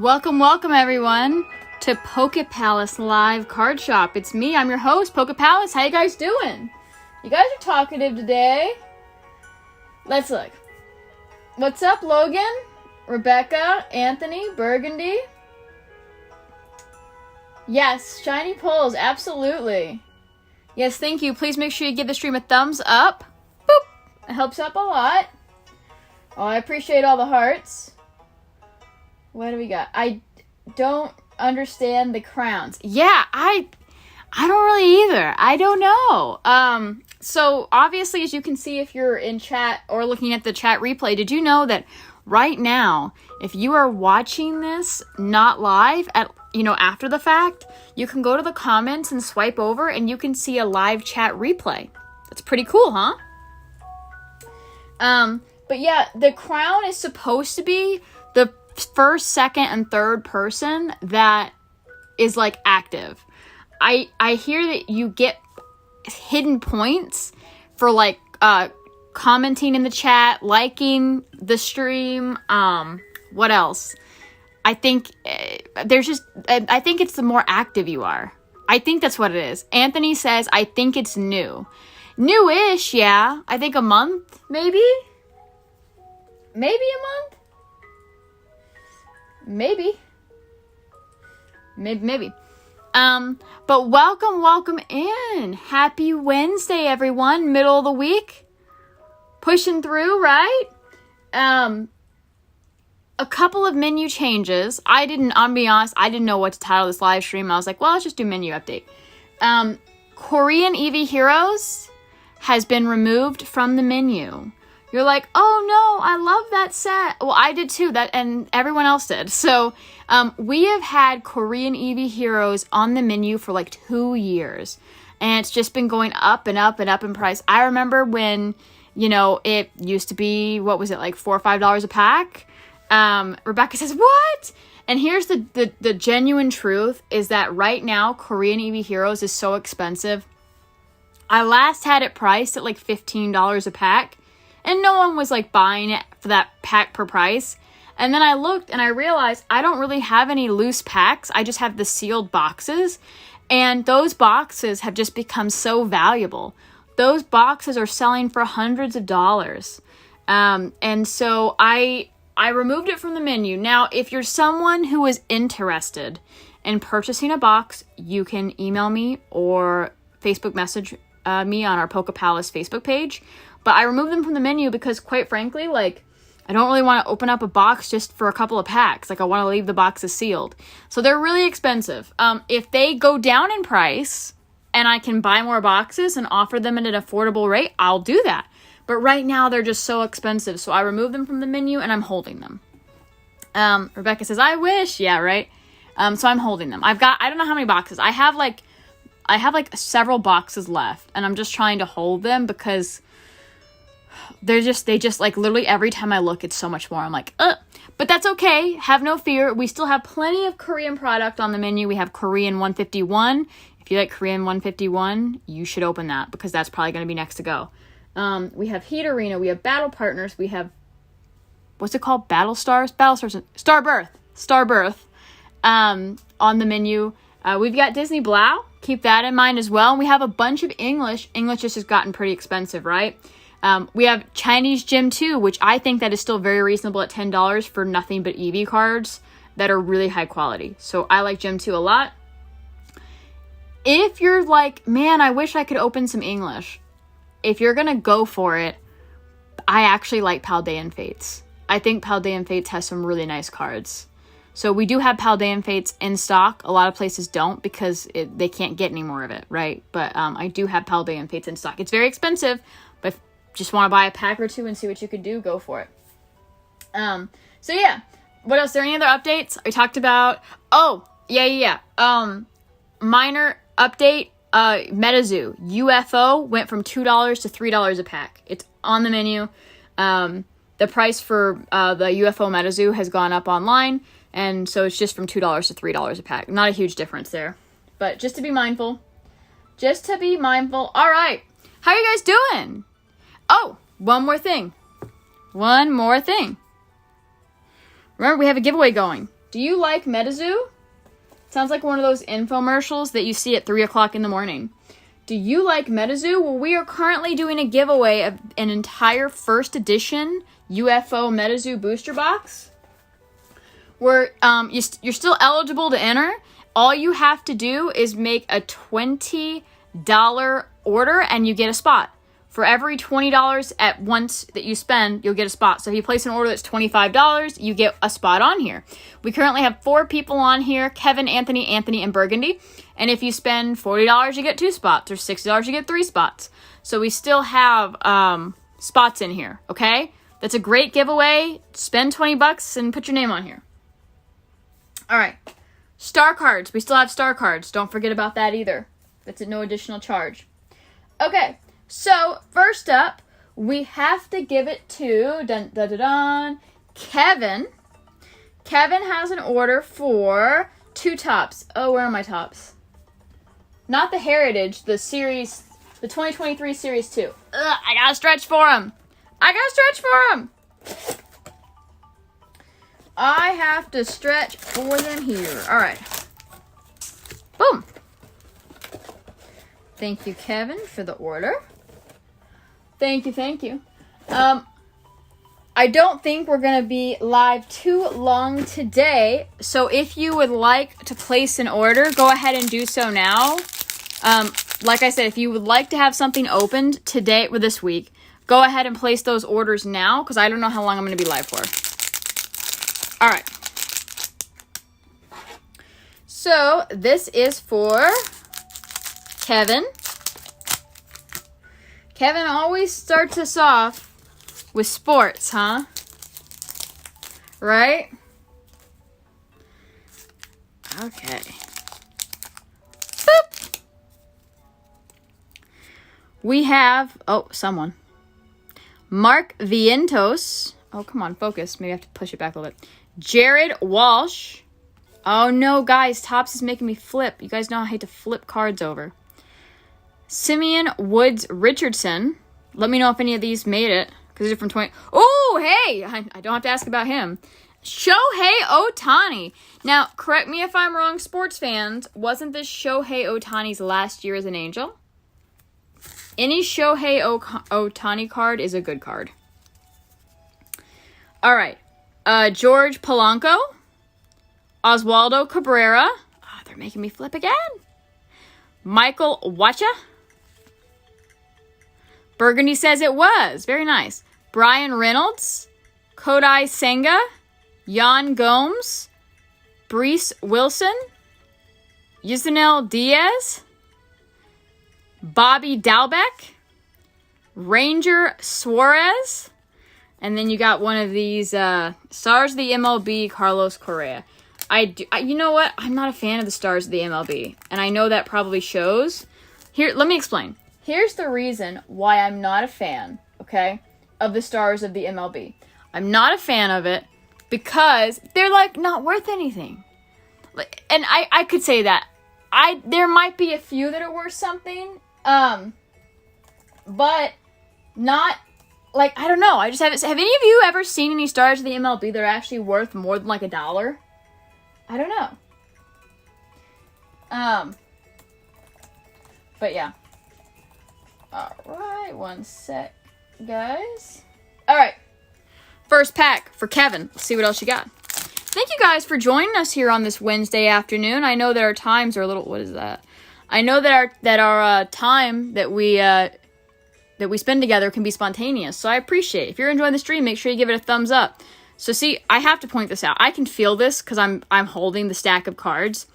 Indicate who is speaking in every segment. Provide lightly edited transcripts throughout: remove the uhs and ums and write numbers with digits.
Speaker 1: Welcome everyone to Palace Live Card Shop. It's me, I'm your host, Palace. How you guys doing? You guys are talkative today. Let's look. What's up, Logan? Rebecca, Anthony, Burgundy? Yes, shiny pulls, absolutely. Yes, thank you. Please make sure you give the stream a thumbs up. Boop! It helps up a lot. Oh, I appreciate all the hearts. What do we got? I don't understand the crowns. Yeah, I don't really either. I don't know. So obviously, as you can see, if you're in chat or looking at the chat replay, did you know that right now, if you are watching this not live after the fact, you can go to the comments and swipe over and you can see a live chat replay. That's pretty cool, huh? But yeah, the crown is supposed to be the first, second, and third person that is like active. I hear that you get hidden points for like commenting in the chat, liking the stream. What else? I think I think it's the more active you are. I think that's what it is. Anthony says, I think it's new. Newish, yeah. I think a month, maybe? Maybe a month? Maybe. But welcome in. Happy Wednesday, everyone. Middle of the week. Pushing through, right? A couple of menu changes. I'll be honest, I didn't know what to title this live stream. I was like, well, let's just do menu update. Korean EV Heroes has been removed from the menu. You're like, oh no, I love that set. Well, I did too, and everyone else did. So we have had Korean EV Heroes on the menu for like 2 years. And it's just been going up and up and up in price. I remember when, it used to be, what was it, like $4 or $5 a pack? Rebecca says, what? And here's the genuine truth is that right now, Korean EV Heroes is so expensive. I last had it priced at like $15 a pack. And no one was like buying it for that pack per price. And then I looked and I realized I don't really have any loose packs. I just have the sealed boxes. And those boxes have just become so valuable. Those boxes are selling for hundreds of dollars. And so I removed it from the menu. Now, if you're someone who is interested in purchasing a box, you can email me or Facebook message me on our Palace Facebook page. But I removed them from the menu because, quite frankly, like, I don't really want to open up a box just for a couple of packs. Like, I want to leave the boxes sealed. So they're really expensive. If they go down in price and I can buy more boxes and offer them at an affordable rate, I'll do that. But right now, they're just so expensive. So I removed them from the menu and I'm holding them. Rebecca says, I wish. Yeah, right? So I'm holding them. I don't know how many boxes. I have like several boxes left. And I'm just trying to hold them because they just like literally every time I look, it's so much more. I'm like, ugh. But that's okay. Have no fear. We still have plenty of Korean product on the menu. We have Korean 151. If you like Korean 151, you should open that because that's probably going to be next to go. We have Heat Arena. We have Battle Partners. We have, what's it called? Starbirth. On the menu. We've got Disney Blau. Keep that in mind as well. And we have a bunch of English. English just has gotten pretty expensive, right? We have Chinese Gym 2, which I think that is still very reasonable at $10 for nothing but EV cards that are really high quality. So I like Gym 2 a lot. If you're like, man, I wish I could open some English. If you're going to go for it, I actually like Paldean Fates. I think Paldean Fates has some really nice cards. So we do have Paldean Fates in stock. A lot of places don't because they can't get any more of it, right? But I do have Paldean Fates in stock. It's very expensive, but just want to buy a pack or two and see what you could do, go for it. So yeah, what else? Are there any other updates? I talked about, minor update, MetaZoo. UFO went from $2 to $3 a pack. It's on the menu. The price for the UFO MetaZoo has gone up online, and so it's just from $2 to $3 a pack. Not a huge difference there, but just to be mindful. All right, how are you guys doing? Oh, one more thing. Remember, we have a giveaway going. Do you like MetaZoo? Sounds like one of those infomercials that you see at 3 o'clock in the morning. Do you like MetaZoo? Well, we are currently doing a giveaway of an entire first edition UFO MetaZoo booster box. Where you're still eligible to enter. All you have to do is make a $20 order and you get a spot. For every $20 at once that you spend, you'll get a spot. So if you place an order that's $25, you get a spot on here. We currently have 4 people on here: Kevin, Anthony, and Burgundy. And if you spend $40, you get 2 spots, or $60, you get 3 spots. So we still have spots in here, okay? That's a great giveaway. Spend $20 and put your name on here. All right. Star cards. We still have star cards. Don't forget about that either. That's at no additional charge. Okay. So, first up, we have to give it to Kevin. Kevin has an order for 2 tops. Oh, where are my tops? Not the Heritage, the 2023 Series 2. I gotta stretch for him. I have to stretch for them here. All right. Boom. Thank you, Kevin, for the order. Thank you. I don't think we're going to be live too long today. So if you would like to place an order, go ahead and do so now. Like I said, if you would like to have something opened today or this week, go ahead and place those orders now, because I don't know how long I'm going to be live for. All right. So this is for Kevin. Kevin always starts us off with sports, huh? Right? Okay. Boop. We have, someone. Mark Vientos. Oh, come on, focus. Maybe I have to push it back a little bit. Jared Walsh. Oh, no, guys. Topps is making me flip. You guys know I hate to flip cards over. Simeon Woods Richardson. Let me know if any of these made it, because they're from 20. Oh, hey! I don't have to ask about him. Shohei Ohtani. Now, correct me if I'm wrong, sports fans. Wasn't this Shohei Ohtani's last year as an Angel? Any Shohei Ohtani card is a good card. All right. George Polanco. Oswaldo Cabrera. Oh, they're making me flip again. Michael Wacha. Burgundy says it was. Very nice. Brian Reynolds. Kodai Senga. Jan Gomes. Brees Wilson. Yusnel Diaz. Bobby Dalbeck. Ranger Suarez. And then you got one of these Stars of the MLB, Carlos Correa. You know what? I'm not a fan of the Stars of the MLB. And I know that probably shows. Here, let me explain. Here's the reason why I'm not a fan, okay, of the Stars of the MLB. I'm not a fan of it because they're, like, not worth anything. And I could say that. There might be a few that are worth something, but not, like, I don't know. I just haven't. Have any of you ever seen any Stars of the MLB that are actually worth more than, like, $1? I don't know. But yeah. Alright, one sec, guys. Alright. First pack for Kevin. Let's see what else you got. Thank you guys for joining us here on this Wednesday afternoon. I know that our times are a little, what is that? I know that our time that we spend together can be spontaneous, so I appreciate it. If you're enjoying the stream, make sure you give it a thumbs up. So see, I have to point this out. I can feel this because I'm holding the stack of cards.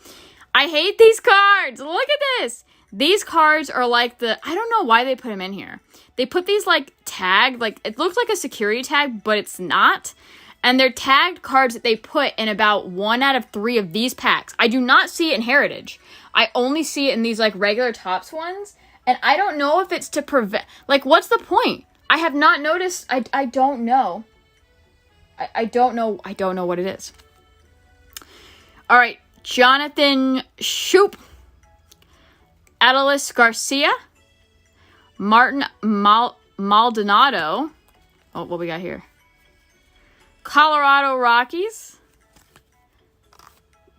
Speaker 1: I hate these cards. Look at this. These cards are like I don't know why they put them in here. They put these like tagged, like it looks like a security tag, but it's not. And they're tagged cards that they put in about 1 out of 3 of these packs. I do not see it in Heritage. I only see it in these like regular Topps ones. And I don't know if it's to prevent, like, what's the point? I have not noticed. I don't know. I don't know. I don't know what it is. All right. Jonathan Shoop. Adelis Garcia. Martin Maldonado. Oh, what we got here? Colorado Rockies.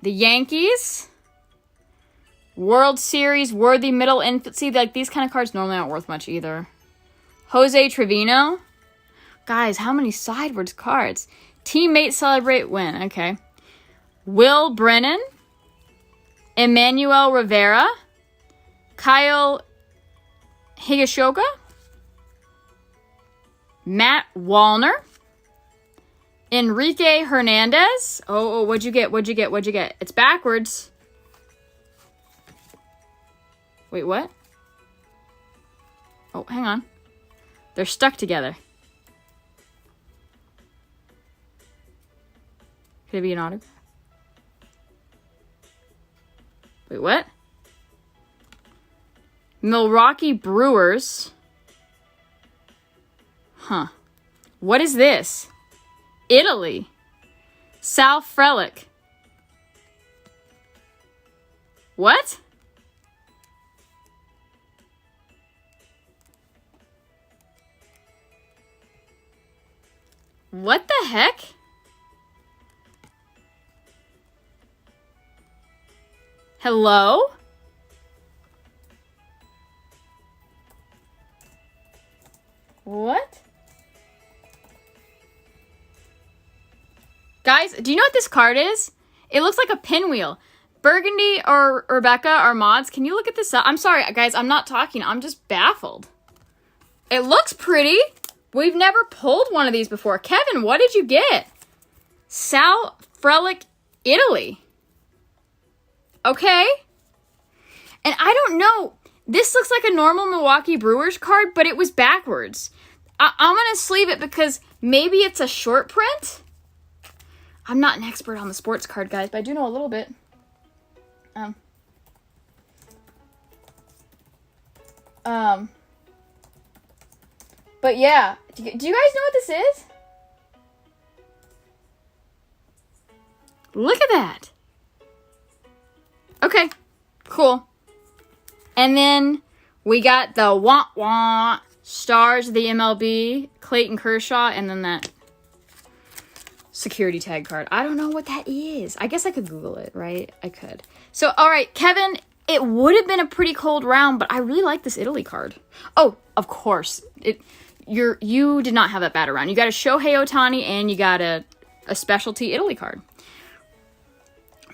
Speaker 1: The Yankees. World Series, worthy middle infancy. Like, these kind of cards normally aren't worth much either. Jose Trevino. Guys, how many sideways cards? Teammate, celebrate, win. Okay. Will Brennan. Emmanuel Rivera. Kyle Higashioka. Matt Wallner. Enrique Hernandez. Oh, what'd you get? What'd you get? What'd you get? It's backwards. Wait, what? Oh, hang on. They're stuck together. Could it be an autograph? Wait, what? Milwaukee Brewers. Huh. What is this? Italy. Sal Frelick. What? What the heck? Hello? What? Guys, do you know what this card is? It looks like a pinwheel. Burgundy or Rebecca or mods, can you look at this up? I'm sorry, guys, I'm not talking. I'm just baffled. It looks pretty. We've never pulled one of these before. Kevin, what did you get? Sal Frelick, Italy. Okay. And I don't know. This looks like a normal Milwaukee Brewers card, but it was backwards. I'm going to sleeve it because maybe it's a short print. I'm not an expert on the sports card, guys, but I do know a little bit. But yeah, do you guys know what this is? Look at that. Okay, cool. And then we got the wah stars of the MLB, Clayton Kershaw, and then that security tag card. I don't know what that is. I guess I could Google it, right? I could. So, all right, Kevin, it would have been a pretty cold round, but I really like this Italy card. Oh, of course. You did not have that bad around. You got a Shohei Ohtani and you got a specialty Italy card.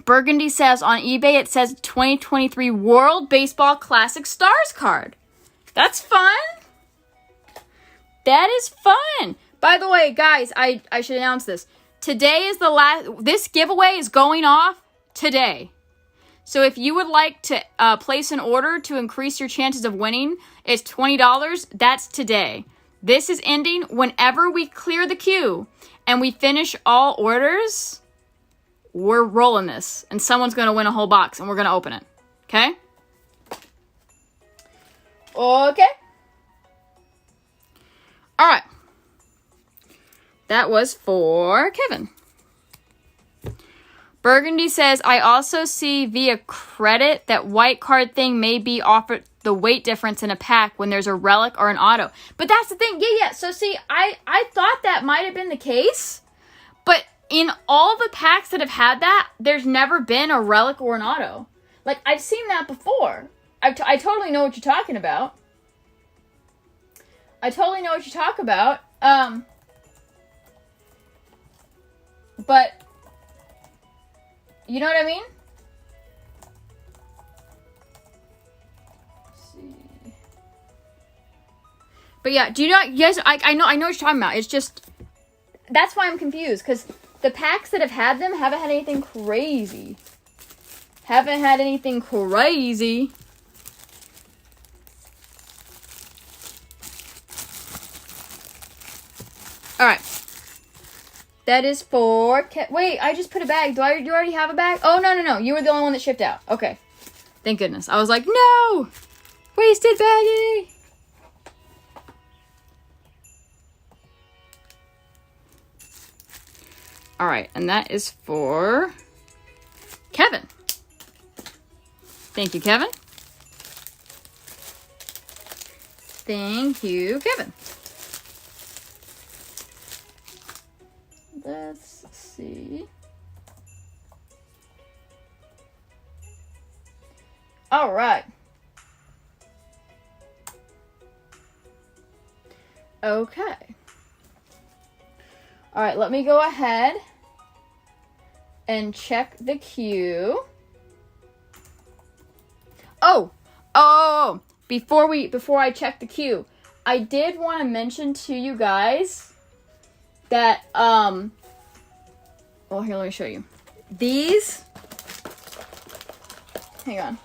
Speaker 1: Burgundy says on eBay, it says 2023 World Baseball Classic Stars card. That's fun. That is fun. By the way, guys, I should announce this. Today is the last. This giveaway is going off today. So if you would like to place an order to increase your chances of winning, it's $20. That's today. This is ending whenever we clear the queue and we finish all orders. We're rolling this, and someone's going to win a whole box, and we're going to open it. Okay? Okay. All right. That was for Kevin. Burgundy says, I also see via credit that white card thing may be offered the weight difference in a pack when there's a relic or an auto. But that's the thing. Yeah. So see, I thought that might have been the case, but in all the packs that have had that, there's never been a relic or an auto. Like, I've seen that before. I totally know what you're talking about. But, you know what I mean? Let's see. But yeah, do you know, yes, I know what you're talking about. It's just, that's why I'm confused, because the packs that have had them haven't had anything crazy. All right. That is for... Wait, I just put a bag. Do you already have a bag? Oh, no. You were the only one that shipped out. Okay. Thank goodness. I was like, no! Wasted baggie! All right, and that is for Kevin. Thank you, Kevin. Thank you, Kevin. Let's see. All right. Okay. All right, let me go ahead and check the queue. Oh, before I check the queue, I did want to mention to you guys that, well, here, let me show you. These, hang on.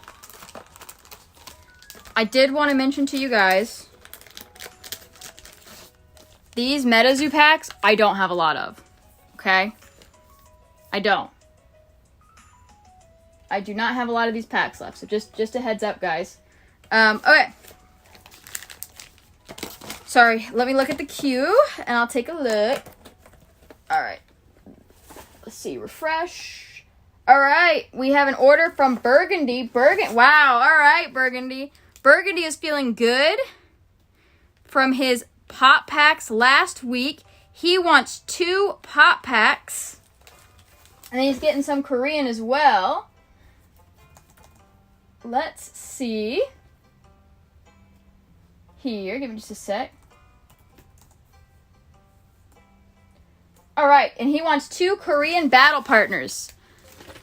Speaker 1: I did want to mention to you guys, these MetaZoo packs, I don't have a lot of, okay? I don't. I do not have a lot of these packs left, so just a heads up, guys. Okay. Sorry, let me look at the queue, and I'll take a look. All right. Let's see, refresh. All right, we have an order from Burgundy. Wow, all right, Burgundy. Burgundy is feeling good from his pop packs last week. He wants 2 pop packs. And then he's getting some Korean as well. Let's see. Here, give me just a sec. All right, and he wants 2 Korean battle partners.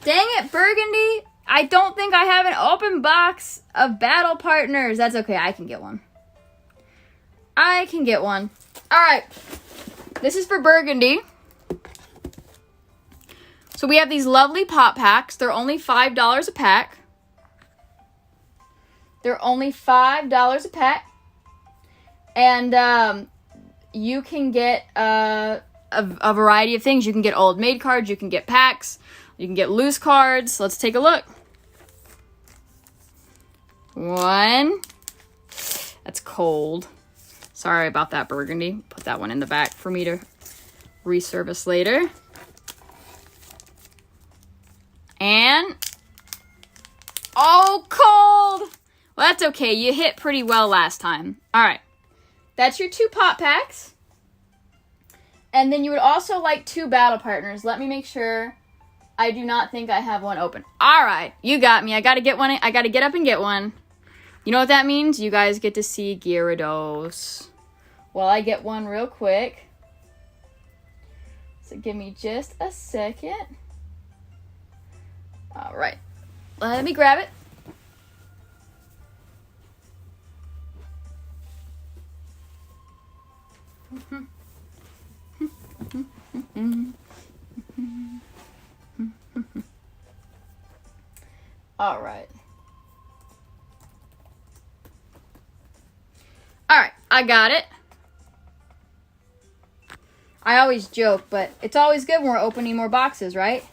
Speaker 1: Dang it, Burgundy. I don't think I have an open box of battle partners. That's okay, I can get one. I can get one. All right, this is for Burgundy. So we have these lovely pop packs. They're only $5 a pack. They're only $5 a pack. And you can get a variety of things. You can get old made cards. You can get packs. You can get loose cards. Let's take a look. 1. That's cold. Sorry about that, Burgundy. Put that one in the back for me to reservice later. And, oh, cold. Well, that's okay. You hit pretty well last time. All right. That's your 2 pop packs. And then you would also like 2 battle partners. Let me make sure. I do not think I have one open. All right. You got me. I got to get one. I got to get up and get one. You know what that means? You guys get to see Gyarados. Well, I get one real quick. So give me just a second. All right. Let me grab it. All right. All right, I got it. I always joke, but it's always good when we're opening more boxes, right?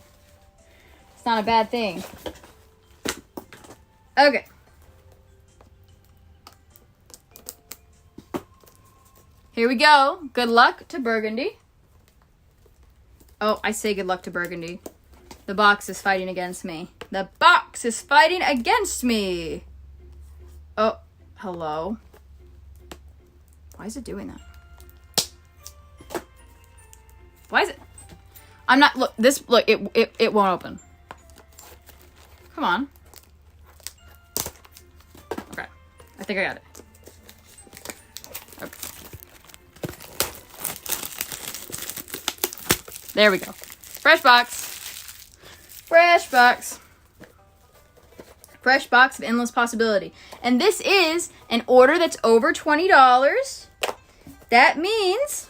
Speaker 1: It's not a bad thing. Okay. Here we go. Good luck to Burgundy. Oh, I say good luck to Burgundy. The box is fighting against me. The box is fighting against me. Oh, hello. Why is it doing that? Why is it? I'm not, look, it won't open. Come on. Okay. I think I got it. Okay. There we go. Fresh box. Fresh box. Fresh box of endless possibility. And this is an order that's over $20. That means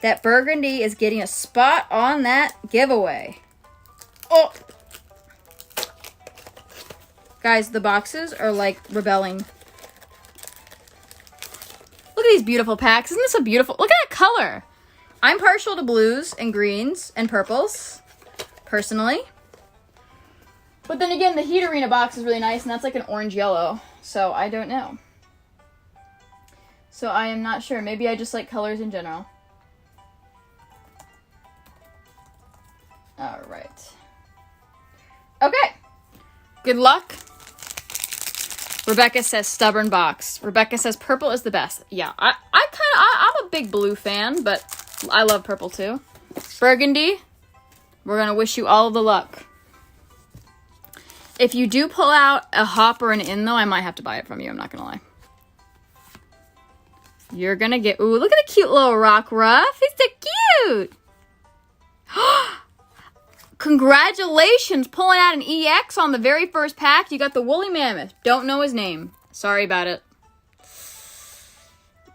Speaker 1: that Burgundy is getting a spot on that giveaway. Oh! Guys, the boxes are like rebelling. Look at these beautiful packs. Isn't this a beautiful... Look at that color. I'm partial to blues and greens and purples, personally. But then again, the Heat Arena box is really nice, and that's like an orange-yellow. So, I don't know. So, I am not sure. Maybe I just like colors in general. Alright. Okay. Good luck. Rebecca says stubborn box. Rebecca says purple is the best. Yeah, I'm a big blue fan, but I love purple too. Burgundy, we're going to wish you all of the luck. If you do pull out a hop or an in, though, I might have to buy it from you. I'm not going to lie. You're going to get... Ooh, look at the cute little rock ruff. He's so cute. Congratulations. Pulling out an EX on the very first pack. You got the woolly mammoth. Don't know his name. Sorry about it.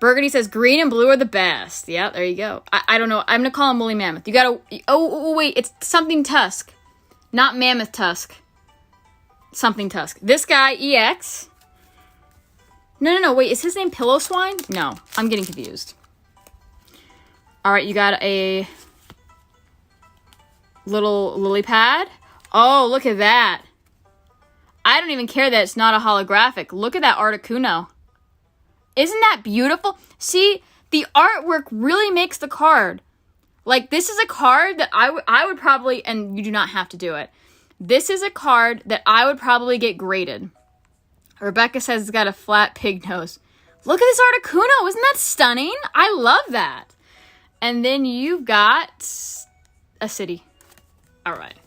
Speaker 1: Burgundy says green and blue are the best. Yeah, there you go. I don't know. I'm going to call him woolly mammoth. You got to... Oh, wait. It's something tusk. Not mammoth tusk. Something tusk. This guy, EX. No. Wait, is his name Pillow Swine? No, I'm getting confused. All right, you got a little lily pad. Oh, look at that. I don't even care that it's not a holographic. Look at that Articuno. Isn't that beautiful? See, the artwork really makes the card. Like, this is a card that I would probably, and you do not have to do it. This is a card that I would probably get graded. Rebecca says it's got a flat pig nose. Look at this Articuno. Isn't that stunning? I love that. And then you've got a city. All right.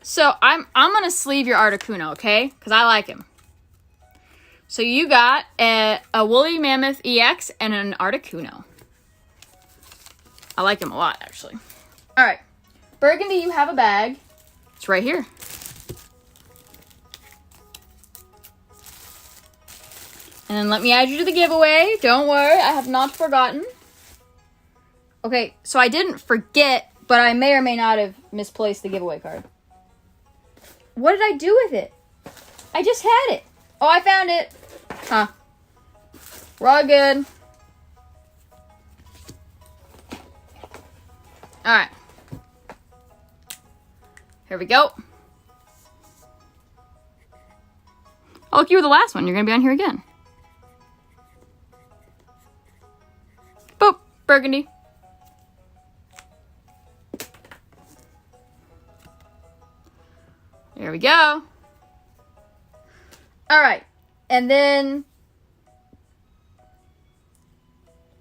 Speaker 1: So I'm going to sleeve your Articuno, okay? Because I like him. So you got a woolly mammoth EX and an Articuno. I like him a lot, actually. All right. Burgundy, you have a bag. It's right here. And then let me add you to the giveaway. Don't worry, I have not forgotten. Okay, so I didn't forget, but I may or may not have misplaced the giveaway card. What did I do with it? I just had it. Oh, I found it. Huh. We're all good. All right. Here we go. Oh, look, you were the last one. You're going to be on here again. Boop. Burgundy. There we go. All right. And then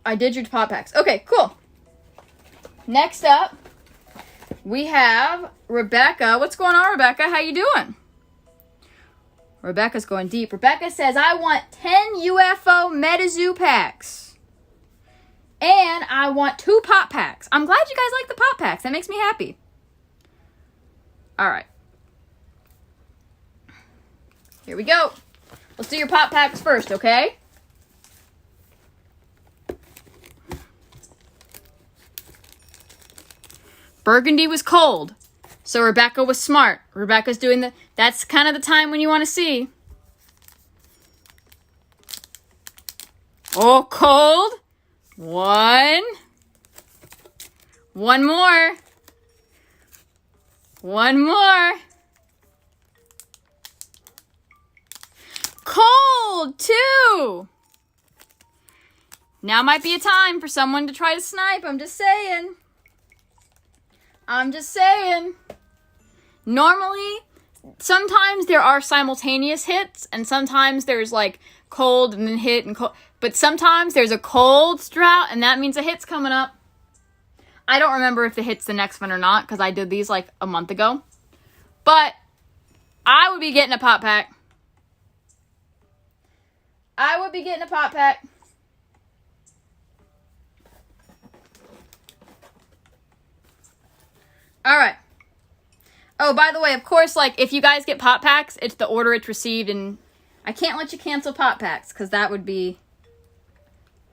Speaker 1: I did your pop packs. Okay, cool. Next up, we have Rebecca. What's going on, Rebecca? How you doing? Rebecca's going deep. Rebecca says, I want 10 UFO MetaZoo packs. And I want 2 pop packs. I'm glad you guys like the pop packs. That makes me happy. All right. Here we go. Let's do your pop packs first, okay? Burgundy was cold, so Rebecca was smart. Rebecca's doing that's kind of the time when you want to see. Oh, cold. One more. One more. Cold, 2. Now might be a time for someone to try to snipe. I'm just saying. Normally, sometimes there are simultaneous hits, and sometimes there's like cold and then hit and cold. But sometimes there's a cold drought, and that means a hit's coming up. I don't remember if the hit's the next one or not, because I did these like a month ago. But I would be getting a pop pack. All right. Oh, by the way, of course, like, if you guys get pop packs, it's the order it's received, and I can't let you cancel pop packs, because that would be,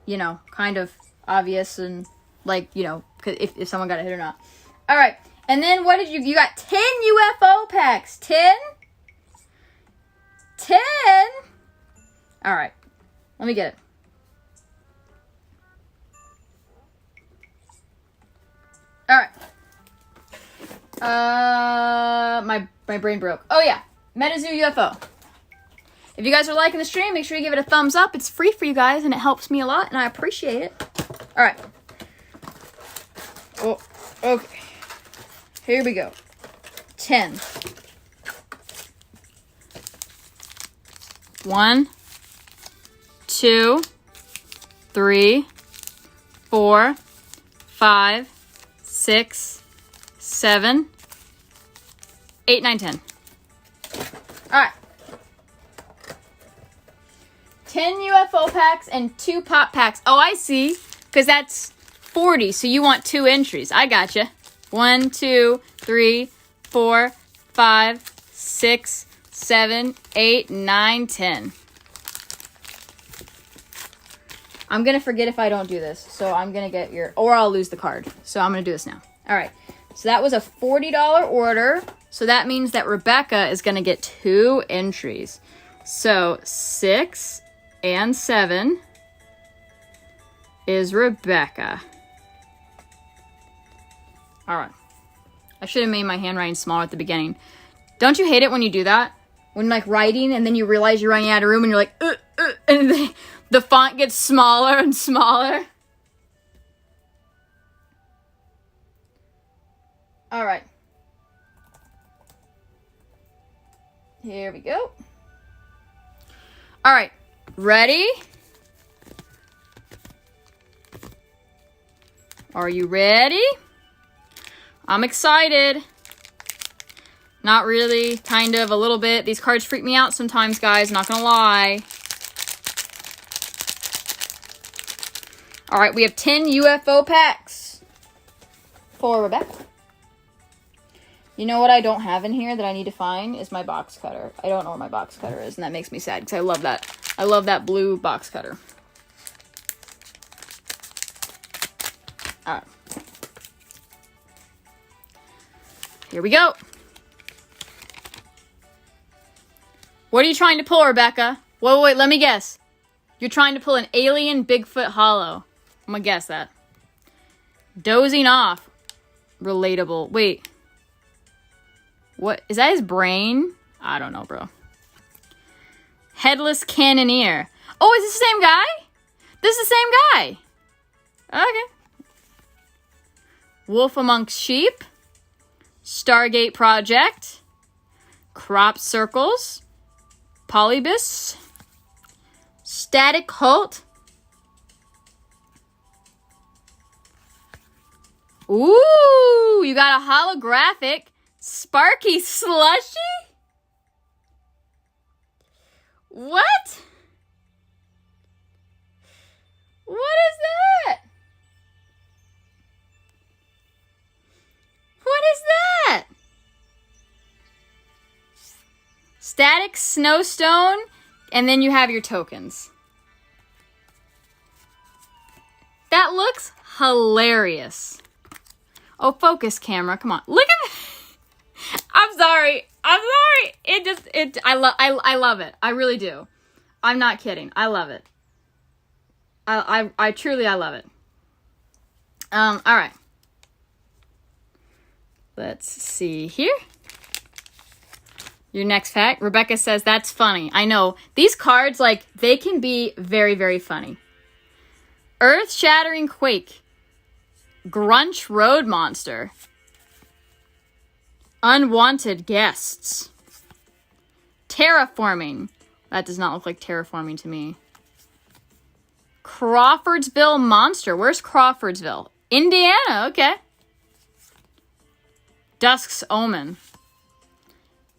Speaker 1: you know, kind of obvious, and, like, you know, if someone got a hit or not. All right. And then what did you got 10 UFO packs. 10? 10? All right. Let me get it. All right. My brain broke. Oh, yeah. MetaZoo UFO. If you guys are liking the stream, make sure you give it a thumbs up. It's free for you guys, and it helps me a lot, and I appreciate it. All right. Oh, okay. Here we go. 10. 1, 2, 3, 4, 5, 6, 7, 8, 9, 10. All right. 10 UFO packs and 2 pop packs. Oh, I see. Because that's 40, so you want 2 entries. I gotcha. 1, 2, 3, 4, 5, 6, 7, 8, 9, 10. I'm going to forget if I don't do this. So I'm going to get your... Or I'll lose the card. So I'm going to do this now. All right. So that was a $40 order. So that means that Rebecca is going to get 2 entries. So 6 and 7 is Rebecca. All right. I should have made my handwriting smaller at the beginning. Don't you hate it when you do that? When like writing and then you realize you're running out of room and you're like, and the font gets smaller and smaller. All right. Here we go. All right. Ready? Are you ready? I'm excited. Not really, kind of, a little bit. These cards freak me out sometimes, guys, not gonna lie. All right, we have 10 UFO packs for Rebecca. You know what I don't have in here that I need to find is my box cutter. I don't know where my box cutter is, and that makes me sad because I love that. I love that blue box cutter. All right. Here we go. What are you trying to pull, Rebecca? Wait, let me guess. You're trying to pull an alien Bigfoot hollow. I'm gonna guess that. Dozing off. Relatable. Wait. What? Is that his brain? I don't know, bro. Headless Cannoneer. Oh, is this the same guy? This is the same guy. Okay. Wolf Amongst Sheep. Stargate Project. Crop Circles. Polybus. Static Cult. Ooh, you got a holographic Sparky Slushy? What? What is that? What is that? Static Snowstone, and then you have your tokens. That looks hilarious. Oh, focus camera, come on. Look at that. I'm sorry. I love it. I really do. I'm not kidding. I love it. I truly love it. All right. Let's see here. Your next fact. Rebecca says, that's funny. I know. These cards, like, they can be very, very funny. Earth-shattering quake. Grunch road monster. Unwanted guests. Terraforming. That does not look like terraforming to me. Crawfordsville monster. Where's Crawfordsville? Indiana. Okay. Dusk's Omen.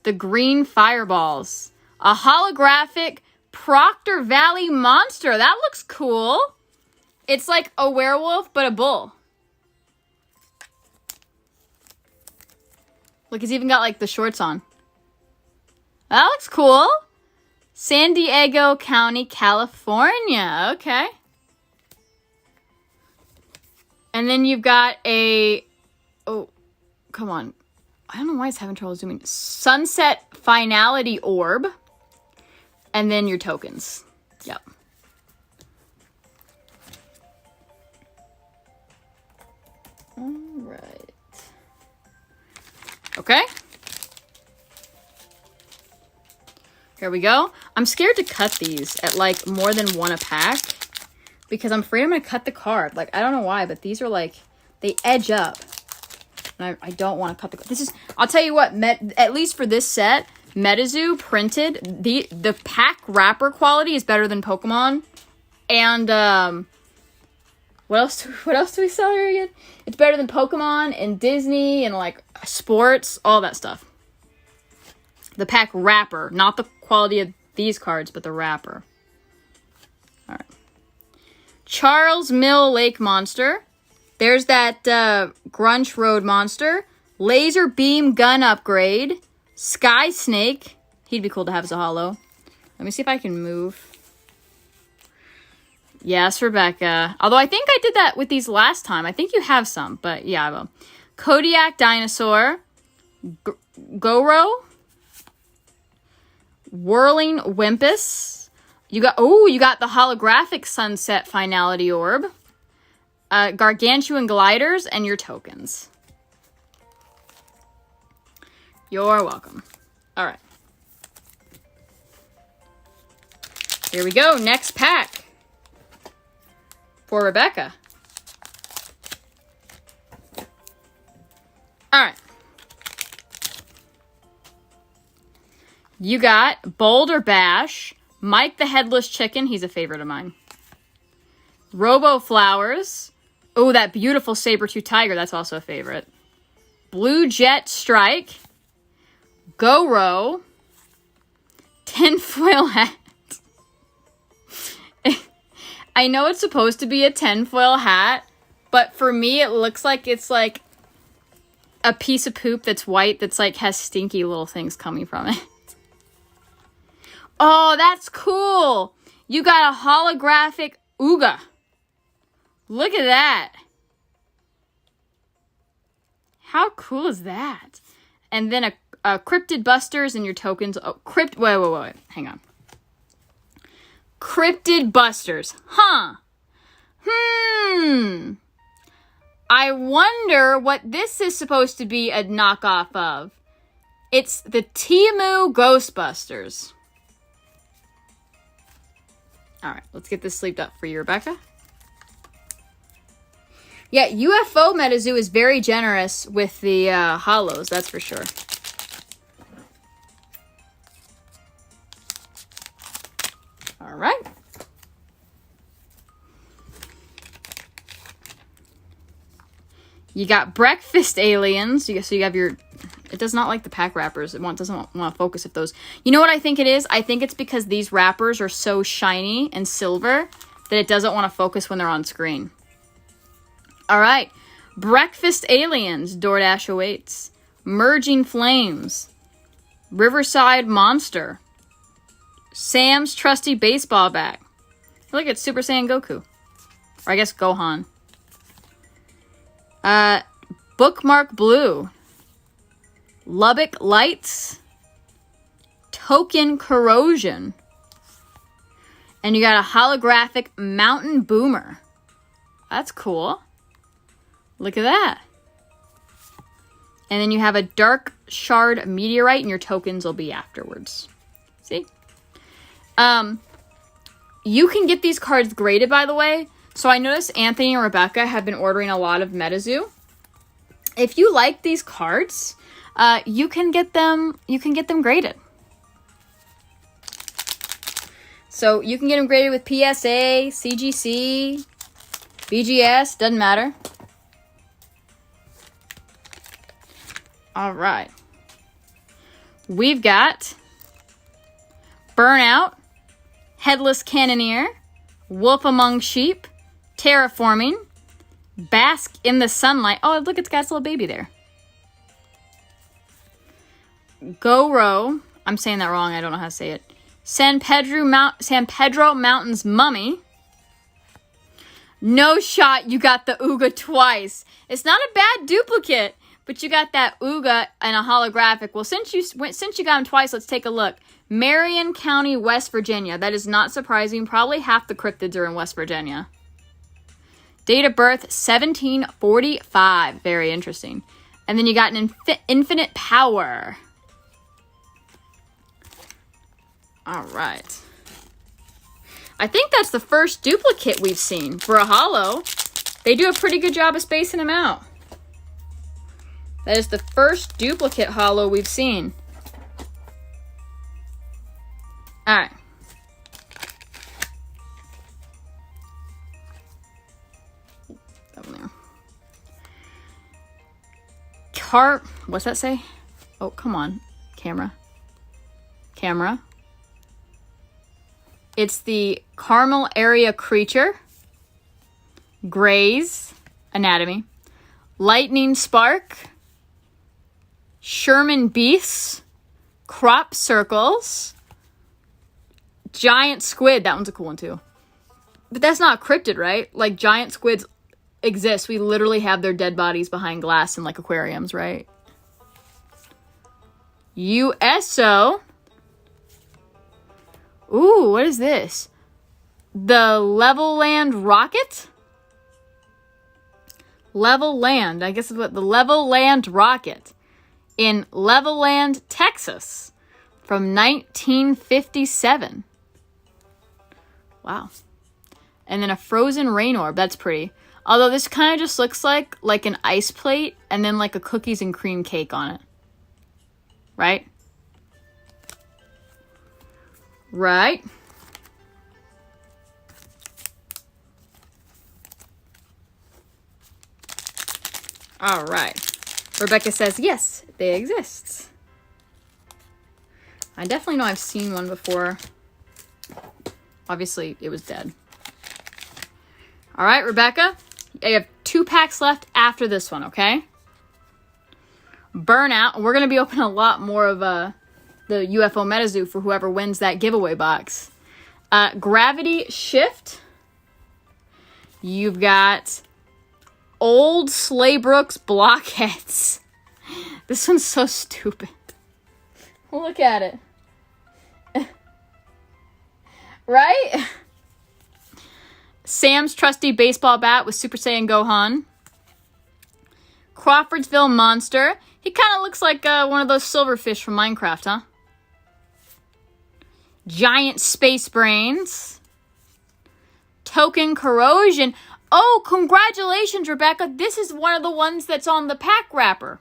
Speaker 1: The Green Fireballs. A holographic Proctor Valley monster. That looks cool. It's like a werewolf, but a bull. Look, he's even got like the shorts on. That looks cool. San Diego County, California. Okay. And then you've got a... Oh, come on. I don't know why it's having trouble zooming. Sunset Finality Orb. And then your tokens. Yep. All right. Okay. Here we go. I'm scared to cut these at like more than one a pack because I'm afraid I'm going to cut the card. Like, I don't know why, but these are like, they edge up. And I don't want to cut the card. This is, I'll tell you what, at least for this set, MetaZoo printed, the pack wrapper quality is better than Pokemon. And, what else do we sell here again? It's better than Pokemon and Disney and like sports, all that stuff. The pack wrapper. Not the quality of these cards, but the wrapper. All right. Charles Mill Lake Monster. There's that Grunch Road Monster. Laser Beam Gun Upgrade. Sky Snake. He'd be cool to have as a holo. Let me see if I can move. Yes, Rebecca. Although I think I did that with these last time. I think you have some, but yeah, I will. Kodiak Dinosaur. Goro. Whirling Wimpus. You got the holographic Sunset Finality Orb. Gargantuan Gliders and your tokens. You're welcome. All right. Here we go. Next pack. For Rebecca. All right. You got Boulder Bash, Mike the Headless Chicken. He's a favorite of mine. Robo Flowers. Oh, that beautiful Saber-tooth Tiger. That's also a favorite. Blue Jet Strike. Goro. Tinfoil Hat. I know it's supposed to be a tinfoil hat, but for me it looks like it's like a piece of poop that's white that's like has stinky little things coming from it. Oh, that's cool. You got a holographic Ooga. Look at that. How cool is that? And then a Cryptid Busters and your tokens. Oh, wait. Hang on. Cryptid Busters. Huh. I wonder what this is supposed to be a knockoff of. It's the Tiamu Ghostbusters. All right, let's get this sleeved up for you, Rebecca. Yeah, UFO MetaZoo is very generous with the holos, that's for sure. All right. You got Breakfast Aliens. So you have your... It does not like the pack wrappers. It doesn't want to focus with those. You know what I think it is? I think it's because these wrappers are so shiny and silver that it doesn't want to focus when they're on screen. All right. Breakfast Aliens. DoorDash awaits. Merging Flames. Riverside Monster. Sam's Trusty Baseball Bat. Look, it's Super Saiyan Goku. Or I guess Gohan. Bookmark Blue. Lubbock Lights. Token Corrosion. And you got a holographic Mountain Boomer. That's cool. Look at that. And then you have a Dark Shard Meteorite, and your tokens will be afterwards. See? You can get these cards graded, by the way. So I noticed Anthony and Rebecca have been ordering a lot of MetaZoo. If you like these cards, you can get them graded. So you can get them graded with PSA, CGC, BGS, doesn't matter. All right. We've got Burnout, Headless Cannoneer, Wolf Among Sheep, Terraforming, Bask in the Sunlight. Oh, look, it's got its little baby there. Goro. I'm saying that wrong. I don't know how to say it. San Pedro Mountains Mummy. No shot you got the Ooga twice. It's not a bad duplicate, but you got that Ooga and a holographic. Well, since you got him twice, let's take a look. Marion County, West Virginia. That is not surprising. Probably half the cryptids are in West Virginia. Date of birth, 1745. Very interesting. And then you got an infinite power. All right. I think that's the first duplicate we've seen for a holo. They do a pretty good job of spacing them out. That is the first duplicate holo we've seen. All right. What's that say? Oh, come on, camera. camera. It's the Caramel Area Creature. Gray's Anatomy. Lightning Spark. Sherman Beasts. Crop Circles. Giant Squid. That one's a cool one too. But that's not cryptid, right? Like, giant squids exist. We literally have their dead bodies behind glass in, like, aquariums, right? USO. Ooh, what is this? The Level Land Rocket? Level Land. I guess it's what the Level Land Rocket. In Level Land, Texas. From 1957. Wow. And then a Frozen Rain Orb. That's pretty. Although this kind of just looks like an ice plate and then like a cookies and cream cake on it. Right? Right? All right. Rebecca says, yes, they exist. I definitely know I've seen one before. Obviously, it was dead. All right, Rebecca. You have 2 packs left after this one, okay? Burnout. We're going to be opening a lot more of the UFO MetaZoo for whoever wins that giveaway box. Gravity Shift. You've got Old Slaybrooks Blockheads. This one's so stupid. Look at it. Right? Sam's Trusty Baseball Bat with Super Saiyan Gohan. Crawfordsville Monster. He kind of looks like one of those silverfish from Minecraft, huh? Giant Space Brains. Token Corrosion. Oh, congratulations, Rebecca. This is one of the ones that's on the pack wrapper.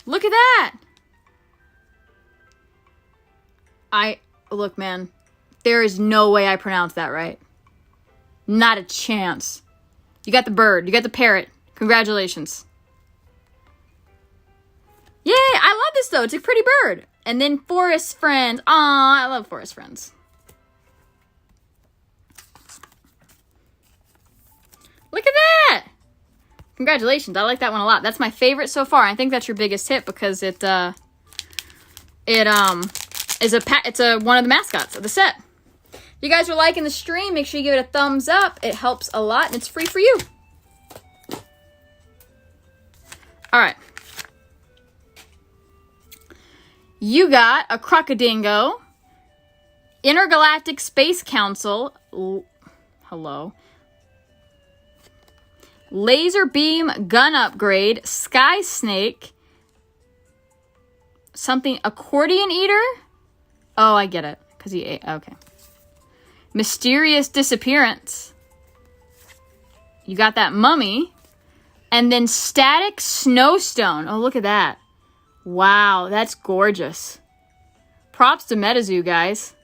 Speaker 1: Look at that. Look, man. There is no way I pronounced that right. Not a chance. You got the bird. You got the parrot. Congratulations. Yay! I love this, though. It's a pretty bird. And then Forest Friends. Aw, I love Forest Friends. Look at that! Congratulations. I like that one a lot. That's my favorite so far. I think that's your biggest hit because it's one of the mascots of the set. If you guys are liking the stream, make sure you give it a thumbs up. It helps a lot, and it's free for you. All right. You got a Crocodingo, Intergalactic Space Council, hello, Laser Beam Gun Upgrade, Sky Snake, something, Accordion Eater? Oh, I get it, because he ate, okay. Mysterious Disappearance. You got that Mummy. And then Static Snowstone. Oh, look at that. Wow, that's gorgeous. Props to MetaZoo, guys.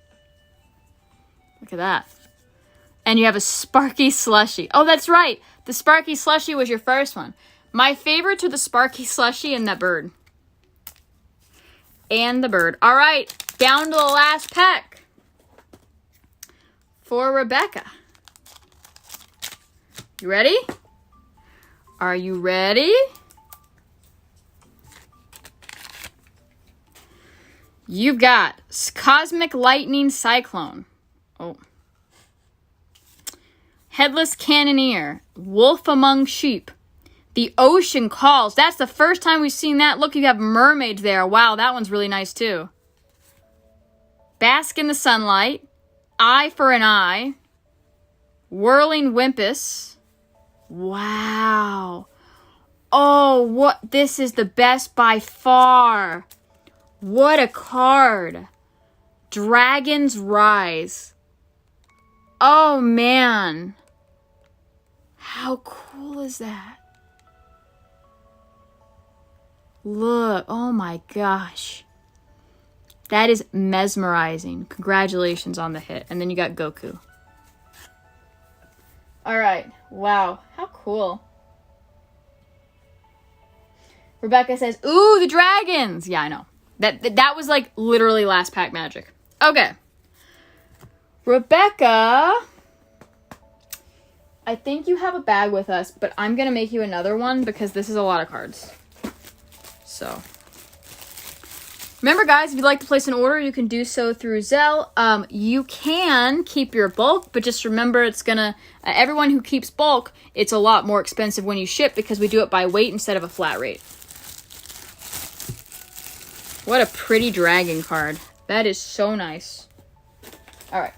Speaker 1: Look at that. And you have a Sparky Slushie. Oh, that's right. The Sparky Slushie was your first one. My favorites are the Sparky Slushie and that bird. And the bird. All right, down to the last pack. For Rebecca. You ready? Are you ready? You've got Cosmic Lightning Cyclone. Oh. Headless Cannoneer. Wolf Among Sheep. The Ocean Calls. That's the first time we've seen that. Look, you have mermaids there. Wow, that one's really nice too. Bask in the Sunlight. Eye for an Eye. Whirling Wimpus. Wow. Oh, what? This is the best by far. What a card. Dragon's Rise. Oh, man. How cool is that? Look. Oh, my gosh. That is mesmerizing. Congratulations on the hit. And then you got Goku. All right. Wow. How cool. Rebecca says, ooh, the dragons. Yeah, I know. That was like literally last pack magic. Okay. Rebecca, I think you have a bag with us, but I'm going to make you another one because this is a lot of cards. So, remember guys, if you'd like to place an order, you can do so through Zelle. You can keep your bulk, but just remember it's going to, everyone who keeps bulk, it's a lot more expensive when you ship because we do it by weight instead of a flat rate. What a pretty dragon card. That is so nice. All right.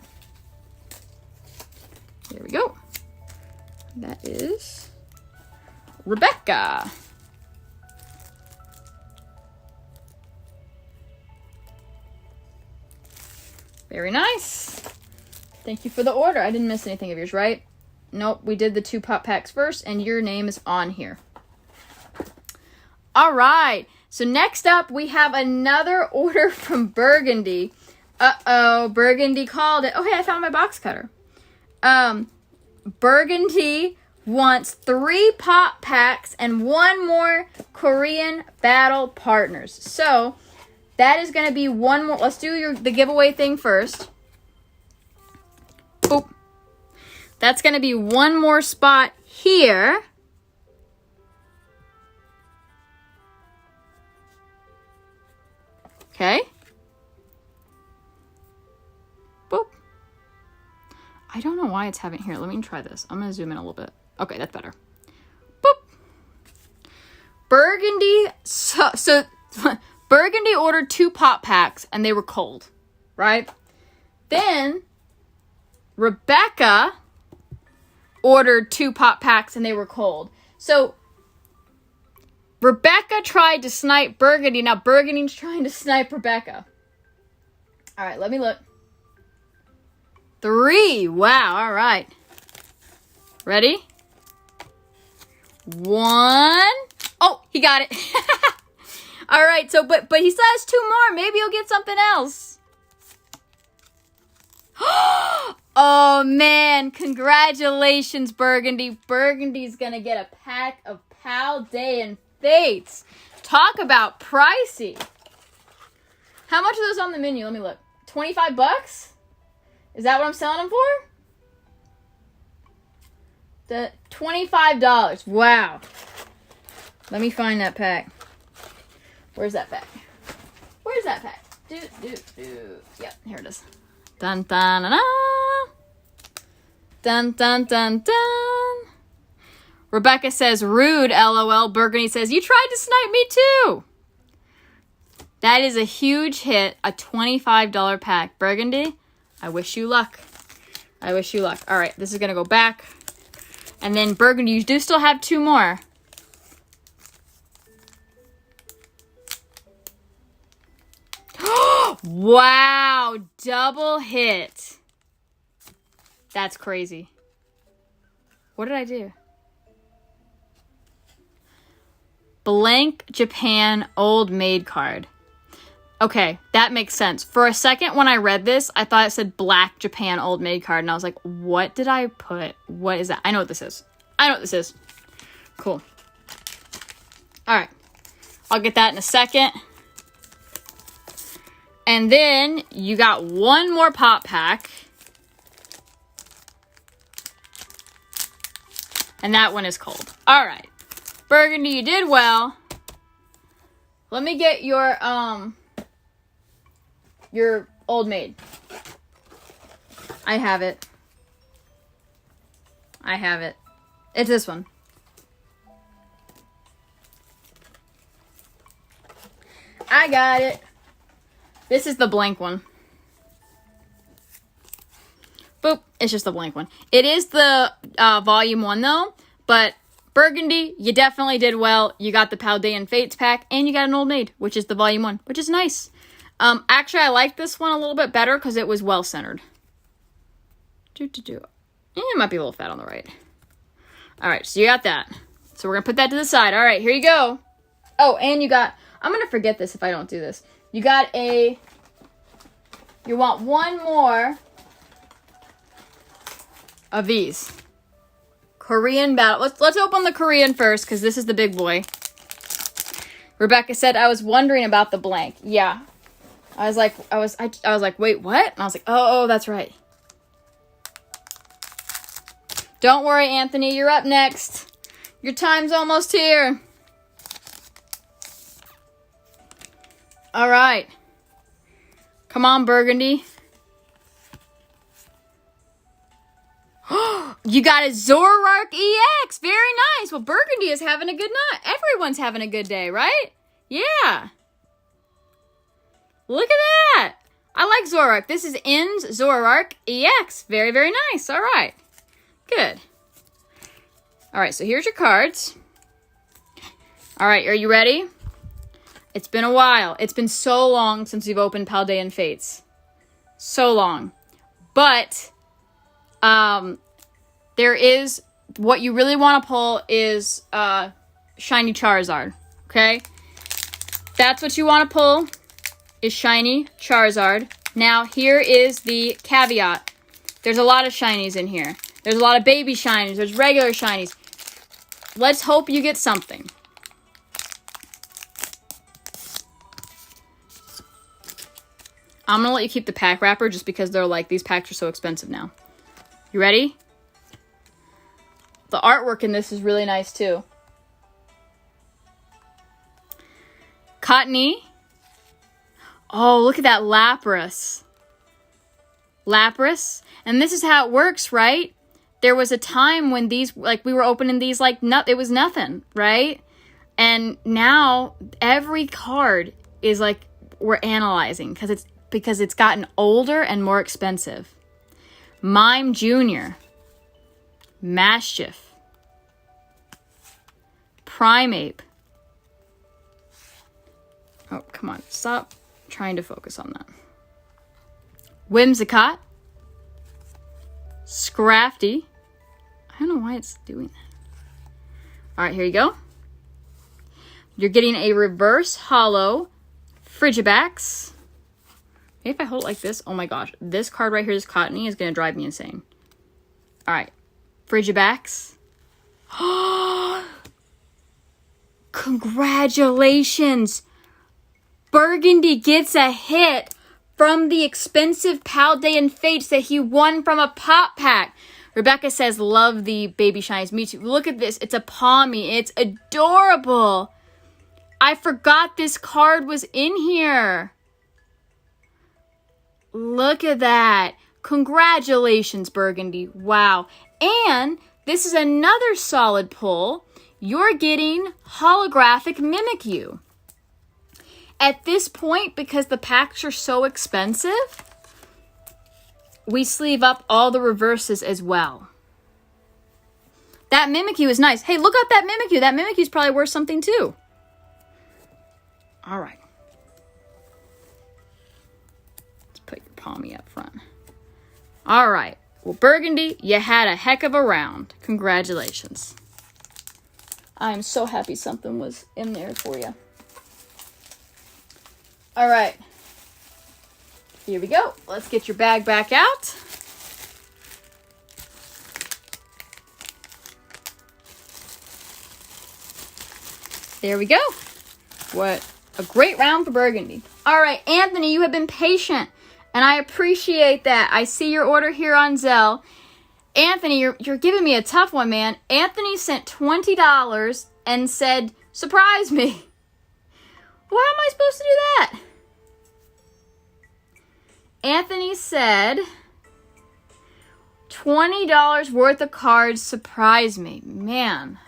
Speaker 1: Here we go. That is Rebecca. Very nice. Thank you for the order. I didn't miss anything of yours, right? Nope, we did the 2 pop packs first, and your name is on here. All right. So next up, we have another order from Burgundy. Uh-oh, Burgundy called it. Oh, hey, I found my box cutter. Burgundy wants 3 pop packs and 1 more Korean battle partners. So that is going to be 1 more. Let's do the giveaway thing first. Boop. That's going to be 1 more spot here. Okay. Boop. I don't know why it's having here. Let me try this. I'm going to zoom in a little bit. Okay, that's better. Boop. Burgundy. So Burgundy ordered 2 pop packs and they were cold, right? Then Rebecca ordered 2 pop packs and they were cold. So Rebecca tried to snipe Burgundy. Now Burgundy's trying to snipe Rebecca. All right, let me look. 3. Wow, all right. Ready? 1. Oh, he got it. All right, so, but he still has 2 more. Maybe he'll get something else. Oh, man. Congratulations, Burgundy. Burgundy's going to get a pack of Paldean Fates. Talk about pricey. How much are those on the menu? Let me look. 25 bucks? Is that what I'm selling them for? The $25. Wow. Let me find that pack. Where's that pack? Where's that pack? Yep, here it is. Dun dun dun dun. Dun dun dun dun. Rebecca says, rude, LOL. Burgundy says, you tried to snipe me too. That is a huge hit. A $25 pack. Burgundy, I wish you luck. I wish you luck. All right, this is going to go back. And then Burgundy, you do still have 2 more. Wow, double hit. That's crazy. What did I do? Blank Japan Old Maid card. Okay, that makes sense. For a second when I read this, I thought it said Black Japan Old Maid card, and I was like, what did I put? What is that? I know what this is. I know what this is. Cool. All right. I'll get that in a second. And then you got 1 more pop pack. And that one is cold. All right. Burgundy, you did well. Let me get your Old Maid. I have it. I have it. It's this one. I got it. This is the blank one. Boop. It's just the blank one. It is the volume 1 though. But Burgundy, you definitely did well. You got the Paldean Fates pack. And you got an Old Maid, which is the volume 1. Which is nice. Actually, I like this one a little bit better because it was well-centered. It might be a little fat on the right. Alright, so you got that. So we're going to put that to the side. Alright, here you go. Oh, and you got... I'm going to forget this if I don't do this. You got a... You want 1 more of these. Korean battle. Let's open the Korean first because this is the big boy. Rebecca said, I was wondering about the blank. Yeah. I was like, wait, what? And I was like, oh, that's right. Don't worry, Anthony, you're up next. Your time's almost here. All right. Come on, Burgundy. You got a Zoroark EX. Very nice. Well, Burgundy is having a good night. Everyone's having a good day, right? Yeah. Look at that. I like Zoroark. This is N's Zoroark EX. Very, very nice. All right. Good. All right, so here's your cards. All right, are you ready? It's been a while. It's been so long since we've opened Paldean Fates. So long. But there is, what you really want to pull is Shiny Charizard, okay? That's what you want to pull, is Shiny Charizard. Now, here is the caveat. There's a lot of shinies in here. There's a lot of baby shinies. There's regular shinies. Let's hope you get something. I'm going to let you keep the pack wrapper just because they're like, these packs are so expensive now. You ready? The artwork in this is really nice too. Cottony. Oh, look at that Lapras. Lapras. And this is how it works, right? There was a time when these, like, we were opening these like, it was nothing, right? And now every card is like, we're analyzing because it's gotten older and more expensive. Mime Jr. Maschiff. Primeape. Oh, come on. Stop trying to focus on that. Whimsicott. Scrafty. I don't know why it's doing that. All right, here you go. You're getting a reverse hollow Frigibax. Maybe if I hold it like this, oh my gosh. This card right here, this Cottony, is going to drive me insane. All right. Frigibax. Congratulations. Burgundy gets a hit from the expensive Paldean Fates that he won from a pop pack. Rebecca says, love the baby shinies. Me too. Look at this. It's a Palmy. It's adorable. I forgot this card was in here. Look at that. Congratulations, Burgundy. Wow. And this is another solid pull. You're getting holographic Mimikyu. At this point, because the packs are so expensive, we sleeve up all the reverses as well. That Mimikyu is nice. Hey, look up that Mimikyu. That Mimikyu is probably worth something too. All right. Let's put your Palmy up front. All right. Well, Burgundy, you had a heck of a round. Congratulations. I'm so happy something was in there for you. All right. Here we go. Let's get your bag back out. There we go. What a great round for Burgundy. All right, Anthony, you have been patient, and I appreciate that. I see your order here on Zelle. Anthony, you're giving me a tough one, man. Anthony sent $20 and said, surprise me. Well, how am I supposed to do that? Anthony said, $20 worth of cards, surprise me. Man,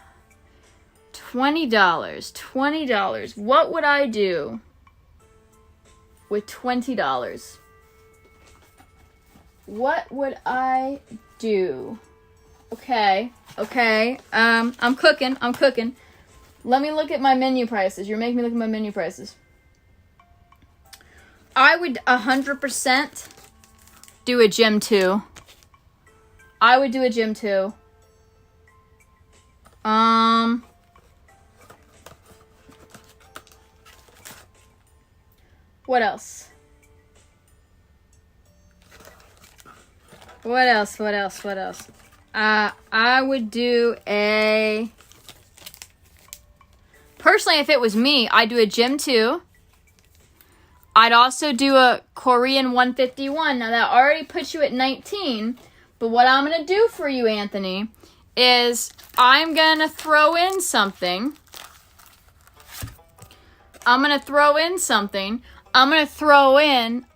Speaker 1: $20. What would I do with $20? What would I do? Okay. I'm cooking. Let me look at my menu prices. You're making me look at my menu prices. I would 100% do a gym 2. I would do a gym 2. What else? What else? I would do a Personally, if it was me, I'd do a Gym 2. I'd also do a Korean 151. Now, that already puts you at 19. But what I'm going to do for you, Anthony, is I'm going to throw in something. I'm going to throw in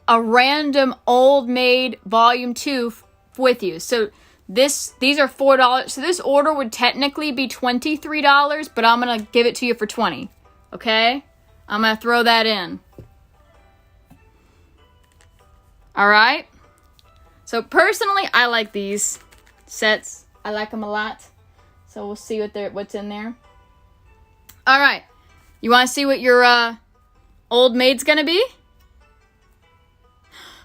Speaker 1: a random Old Maid Volume 2 with you. So these are $4. So this order would technically be $23, but I'm going to give it to you for $20. Okay? I'm going to throw that in. All right? So personally, I like these sets. I like them a lot. So we'll see what's in there. All right. You want to see what your Old Maid's going to be?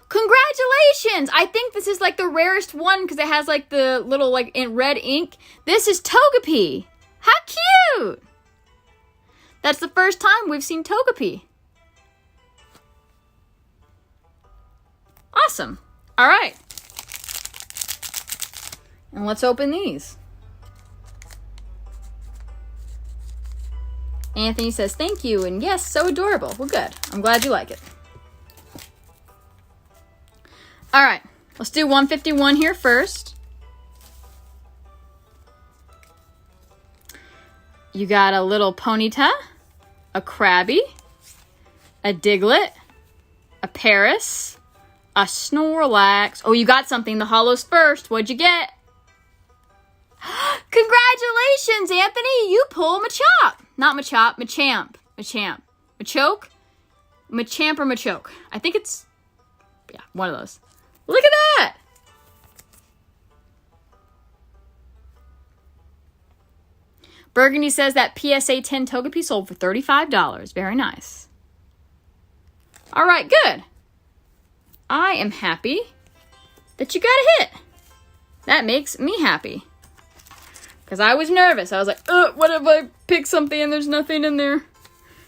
Speaker 1: Congratulations! I think this is like the rarest one because it has like the little like in red ink. This is Togepi. How cute! That's the first time we've seen Togepi. Awesome. All right. And let's open these. Anthony says thank you, and yes, so adorable. Well, good. I'm glad you like it. All right, let's do 151 here first. You got a little Ponyta, a Krabby, a Diglett, a Paris, a Snorlax. Oh, you got something. The holos first. What'd you get? Congratulations, Anthony. You pull Machop. Not Machop, Machamp. Machoke? Machamp or Machoke. I think it's, yeah, one of those. Look at that! Burgundy says that PSA 10 Togepi sold for $35. Very nice. All right, good. I am happy that you got a hit. That makes me happy. Because I was nervous. I was like, what if I pick something and there's nothing in there?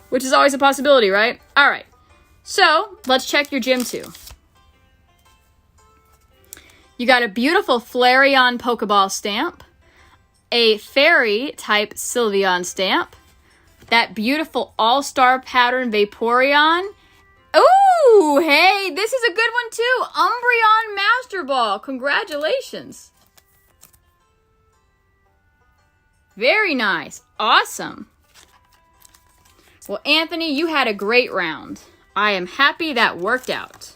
Speaker 1: Which is always a possibility, right? All right. So, let's check your Gym 2. You got a beautiful Flareon Pokeball stamp, a Fairy type Sylveon stamp, that beautiful All-Star pattern Vaporeon. Ooh, hey, this is a good one too. Umbreon Master Ball. Congratulations. Very nice. Awesome. Well, Anthony, you had a great round. I am happy that worked out.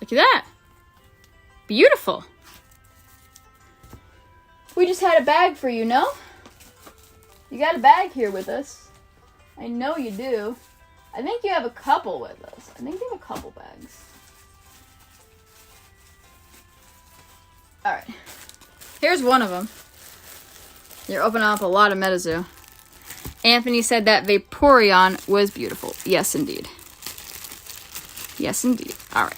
Speaker 1: Look at that. Beautiful. We just had a bag for you, no? You got a bag here with us. I know you do. I think you have a couple with us. I think you have a couple bags. All right. Here's one of them. You're opening up a lot of MetaZoo. Anthony said that Vaporeon was beautiful. Yes, indeed. Yes, indeed. All right.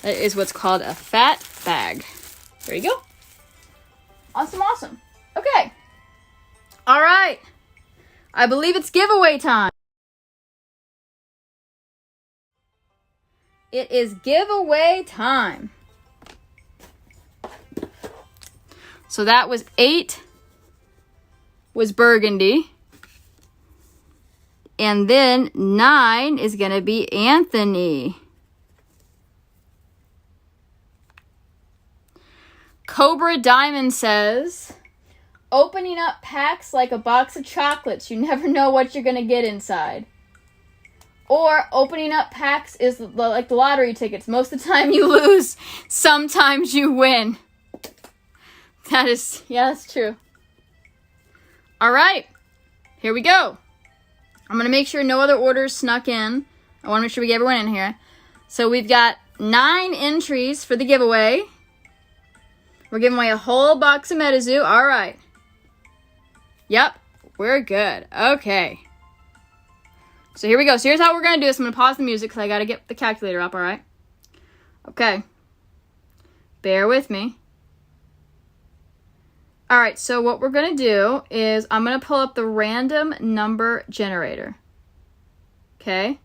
Speaker 1: That is what's called a fat bag. There you go. Awesome, awesome. Okay. All right. I believe it's giveaway time. It is giveaway time. So that was 8 was Burgundy. And then 9 is going to be Anthony. Cobra Diamond says, opening up packs like a box of chocolates. You never know what you're going to get inside. Or opening up packs is like the lottery tickets. Most of the time you lose. Sometimes you win. That is, yeah, that's true. All right. Here we go. I'm going to make sure no other orders snuck in. I want to make sure we get everyone in here. So we've got 9 entries for the giveaway. We're giving away a whole box of MetaZoo. All right. Yep, we're good. Okay. So here we go. So here's how we're going to do this. I'm going to pause the music because I got to get the calculator up, all right? Okay. Bear with me. All right, so what we're going to do is I'm going to pull up the random number generator. Okay?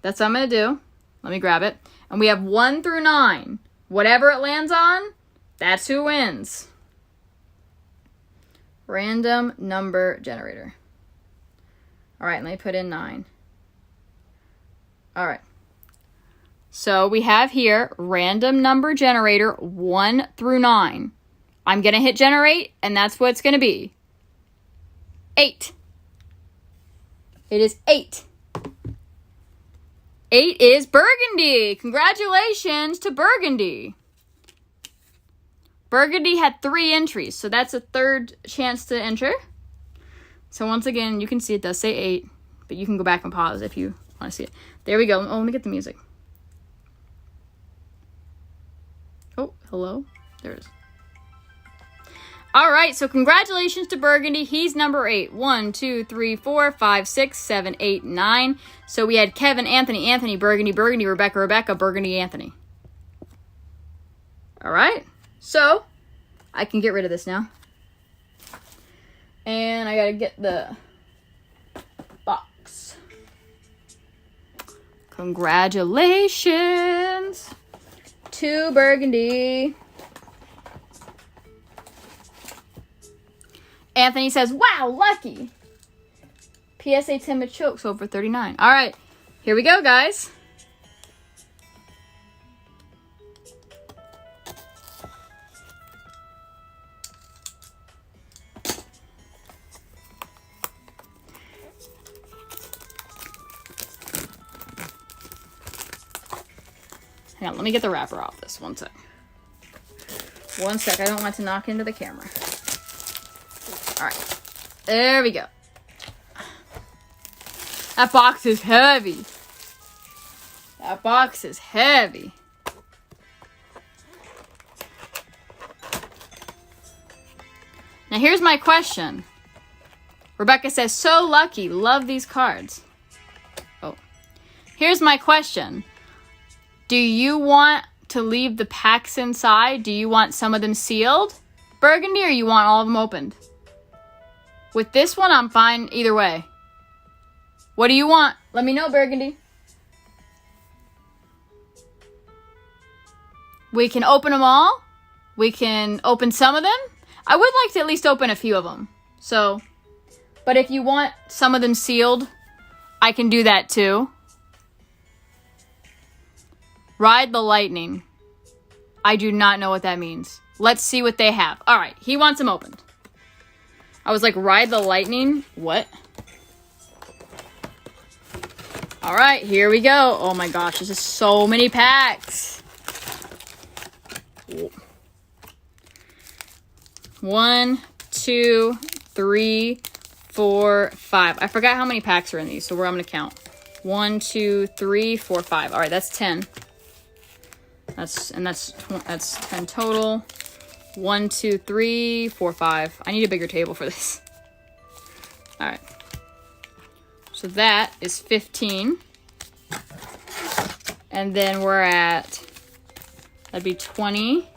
Speaker 1: That's what I'm going to do. Let me grab it. And we have 1 through 9. Whatever it lands on, that's who wins. Random number generator. All right, let me put in 9. All right. So we have here random number generator 1 through 9. I'm going to hit generate, and that's what it's going to be. 8. It is 8. 8 is Burgundy. Congratulations to Burgundy. Burgundy had 3 entries, so that's a third chance to enter. So once again, you can see it does say 8, but you can go back and pause if you want to see it. There we go. Oh, let me get the music. Oh, hello. There it is. All right, so congratulations to Burgundy. He's number 8. 1, 2, 3, 4, 5, 6, 7, 8, 9. So we had Kevin, Anthony, Anthony, Burgundy, Burgundy, Rebecca, Rebecca, Burgundy, Anthony. All right, so I can get rid of this now. And I got to get the box. Congratulations to Burgundy. Anthony says, wow, lucky. PSA timid chokes over 39. All right, here we go, guys. Hang on, let me get the wrapper off this. One sec. One sec, I don't want to knock into the camera. All right, there we go. That box is heavy. That box is heavy. Now here's my question. Rebecca says, so lucky, love these cards. Oh, here's my question. Do you want to leave the packs inside? Do you want some of them sealed, Burgundy, or you want all of them opened? With this one, I'm fine either way. What do you want? Let me know, Burgundy. We can open them all. We can open some of them. I would like to at least open a few of them. So, but if you want some of them sealed, I can do that too. Ride the lightning. I do not know what that means. Let's see what they have. All right, he wants them opened. I was like, ride the lightning? What? All right, here we go. Oh my gosh, this is so many packs. 1, 2, 3, 4, 5. I forgot how many packs are in these, so I'm going to count. 1, 2, 3, 4, 5. All right, that's 10. That's 10 total. 1, 2, 3, 4, 5. I need a bigger table for this. All right. So that is 15. And then we're at, that'd be 20.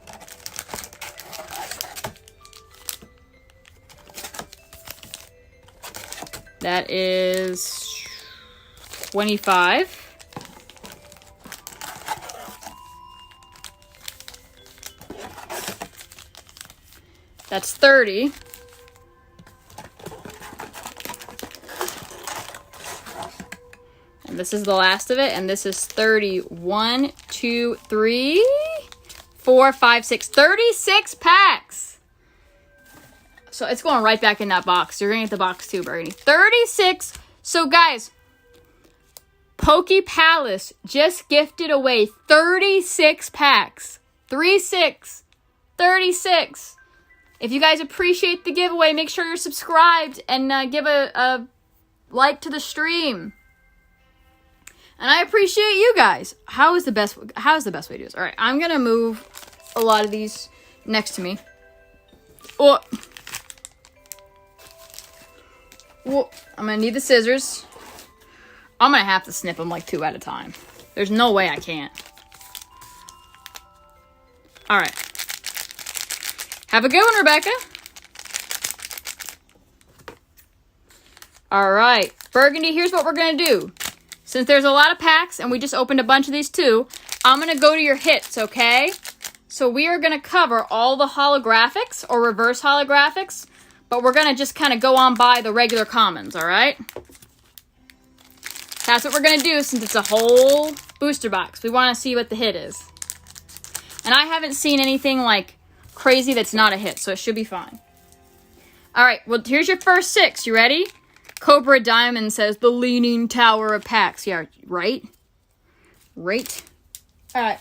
Speaker 1: That is 25. That's 30. And this is the last of it. And this is 30. 1, 2, 3, 4, 5, 6. 36 packs. So it's going right back in that box. You're going to get the box too, Bernie. 36. So guys, PokePalace just gifted away 36 packs. 36. 36. If you guys appreciate the giveaway, make sure you're subscribed and give a like to the stream. And I appreciate you guys. How's the best way to do this? All right, I'm going to move a lot of these next to me. Oh. Whoa. I'm going to need the scissors. I'm going to have to snip them like 2 at a time. There's no way I can't. All right. Have a good one, Rebecca. All right. Burgundy, here's what we're going to do. since there's a lot of packs and we just opened a bunch of these too, I'm going to go to your hits, okay? So we are going to cover all the holographics or reverse holographics, but we're going to just kind of go on by the regular commons, all right? That's what we're going to do since it's a whole booster box. We want to see what the hit is. And I haven't seen anything like crazy that's not a hit, so it should be fine. All right, well, here's your first 6. You ready? Cobra Diamond says, the Leaning Tower of Packs. Yeah, right? Right. All right.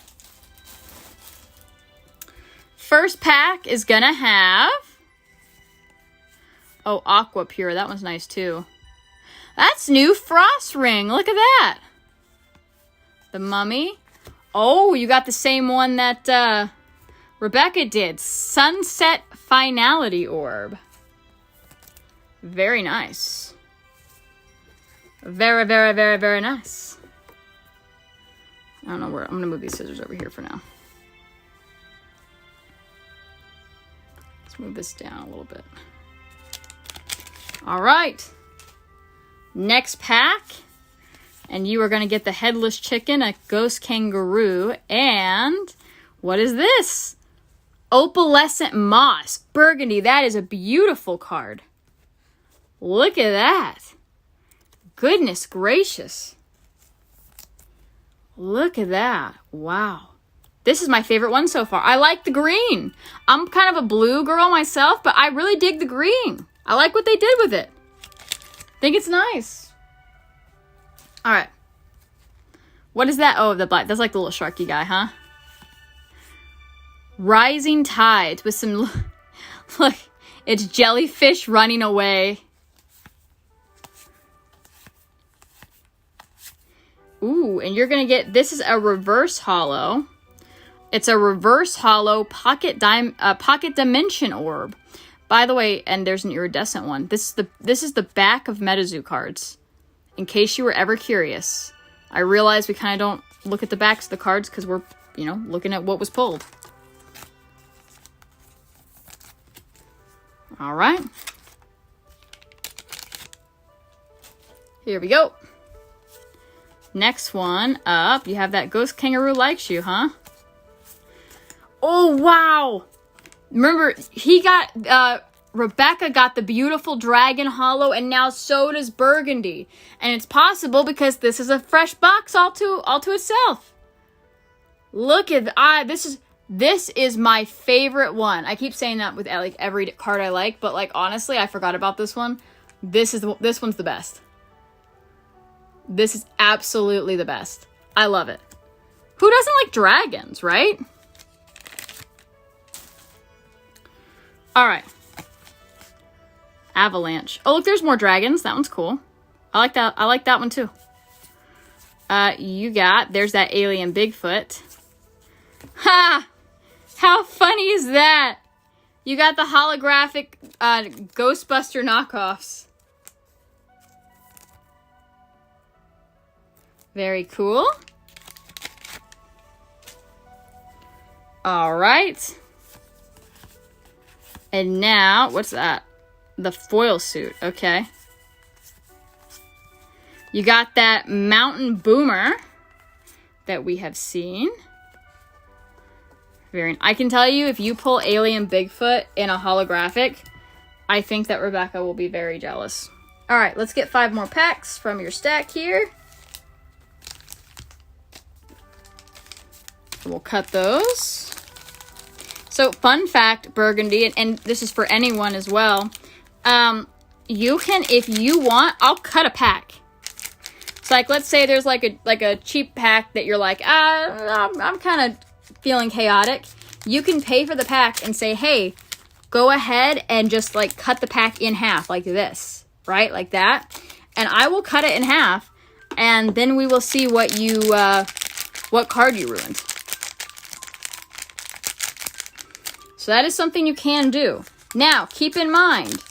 Speaker 1: First pack is going to have... Oh, Aqua Pure. That one's nice, too. That's new Frost Ring. Look at that. The Mummy. Oh, you got the same one that Rebecca did. Sunset Finality Orb. Very nice. Very, very, very, very nice. I don't know where. I'm going to move these scissors over here for now. Let's move this down a little bit. All right. Next pack. And you are going to get the Headless Chicken, a Ghost Kangaroo, and what is this? Opalescent Moss. Burgundy. That is a beautiful card. Look at that. Goodness gracious. Look at that. Wow. This is my favorite one so far. I like the green. I'm kind of a blue girl myself, but I really dig the green. I like what they did with it. Think it's nice. All right. What is that? Oh, the black. That's like the little sharky guy, huh? Rising Tides with some... Look, it's jellyfish running away. Ooh, and you're going to get... This is a reverse holo. It's a reverse holo pocket dimension orb. By the way, and there's an iridescent one. This is the back of MetaZoo cards. In case you were ever curious. I realize we kind of don't look at the backs of the cards because we're, looking at what was pulled. All right. Here we go. Next one up. You have that Ghost Kangaroo Likes You, huh? Oh, wow. Remember, Rebecca got the beautiful Dragon Hollow, and now so does Burgundy. And it's possible because this is a fresh box all to itself. Look at this is my favorite one. I keep saying that with like every card I like, but like honestly, I forgot about this one. This one's the best. This is absolutely the best. I love it. Who doesn't like dragons, right? All right. Avalanche. Oh, look, there's more dragons. That one's cool. I like that. I like that one too. There's that alien Bigfoot. Ha! How funny is that? You got the holographic Ghostbuster knockoffs. Very cool. All right. And now, what's that? The foil suit. Okay. You got that Mountain Boomer that we have seen. I can tell you, if you pull Alien Bigfoot in a holographic, I think that Rebecca will be very jealous. All right, let's get 5 more packs from your stack here. We'll cut those. So, fun fact, Burgundy, and this is for anyone as well. You can, if you want, I'll cut a pack. So, like, let's say there's like a cheap pack that you're like, I'm kind of feeling chaotic. You can pay for the pack and say, hey, go ahead and just like cut the pack in half like this, right? Like that. And I will cut it in half, and then we will see what card you ruined. So that is something you can do. Now, keep in mind,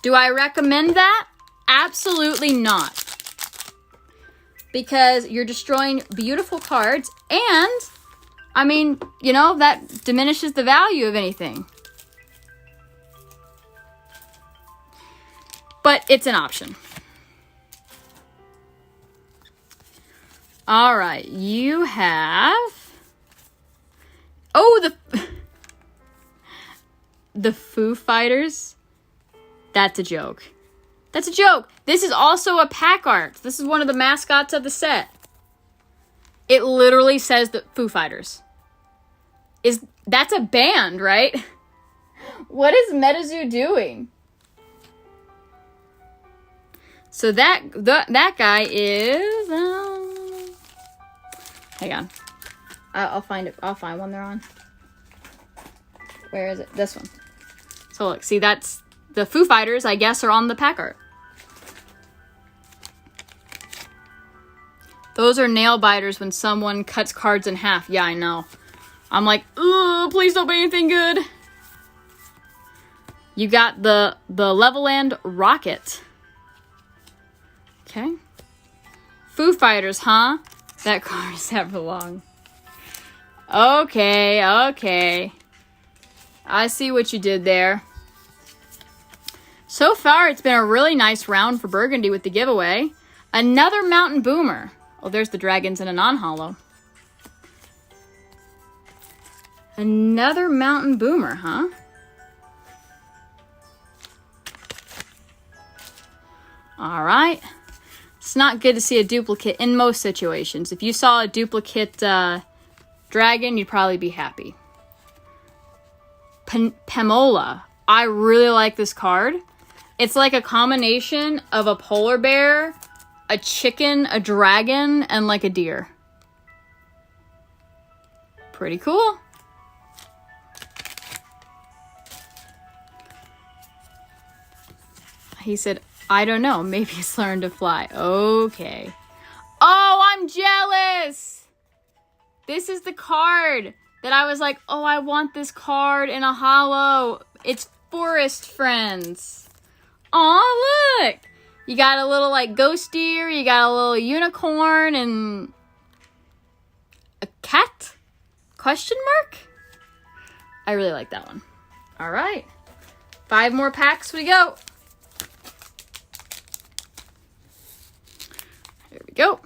Speaker 1: do I recommend that? Absolutely not. Because you're destroying beautiful cards, and, I mean, that diminishes the value of anything. But it's an option. All right, you have... Oh, the Foo Fighters. That's a joke. That's a joke. This is also a pack art. This is one of the mascots of the set. It literally says the Foo Fighters. That's a band, right? What is MetaZoo doing? So that guy is... hang on. I'll find it. I'll find one they're on. Where is it? This one. So look, see, that's the Foo Fighters, I guess, are on the pack art. Those are nail biters when someone cuts cards in half. Yeah, I know. I'm like, ooh, please don't be anything good. You got the Leveland Rocket. Okay. Foo Fighters, huh? That card is ever long. Okay. I see what you did there. So far, it's been a really nice round for Burgundy with the giveaway. Another Mountain Boomer. Oh, there's the dragons in a non-holo. Another Mountain Boomer, huh? All right. It's not good to see a duplicate in most situations. If you saw a duplicate dragon, you'd probably be happy. Pamola. I really like this card. It's like a combination of a polar bear, a chicken, a dragon, and like a deer. Pretty cool. He said, I don't know. Maybe it's learned to fly. Okay. Oh, I'm jealous. This is the card that I was like, oh, I want this card in a holo. It's Forest Friends. Aw, look. You got a little like ghost deer. You got a little unicorn and a cat? Question mark? I really like that one. All right. 5 more packs we go. There we go.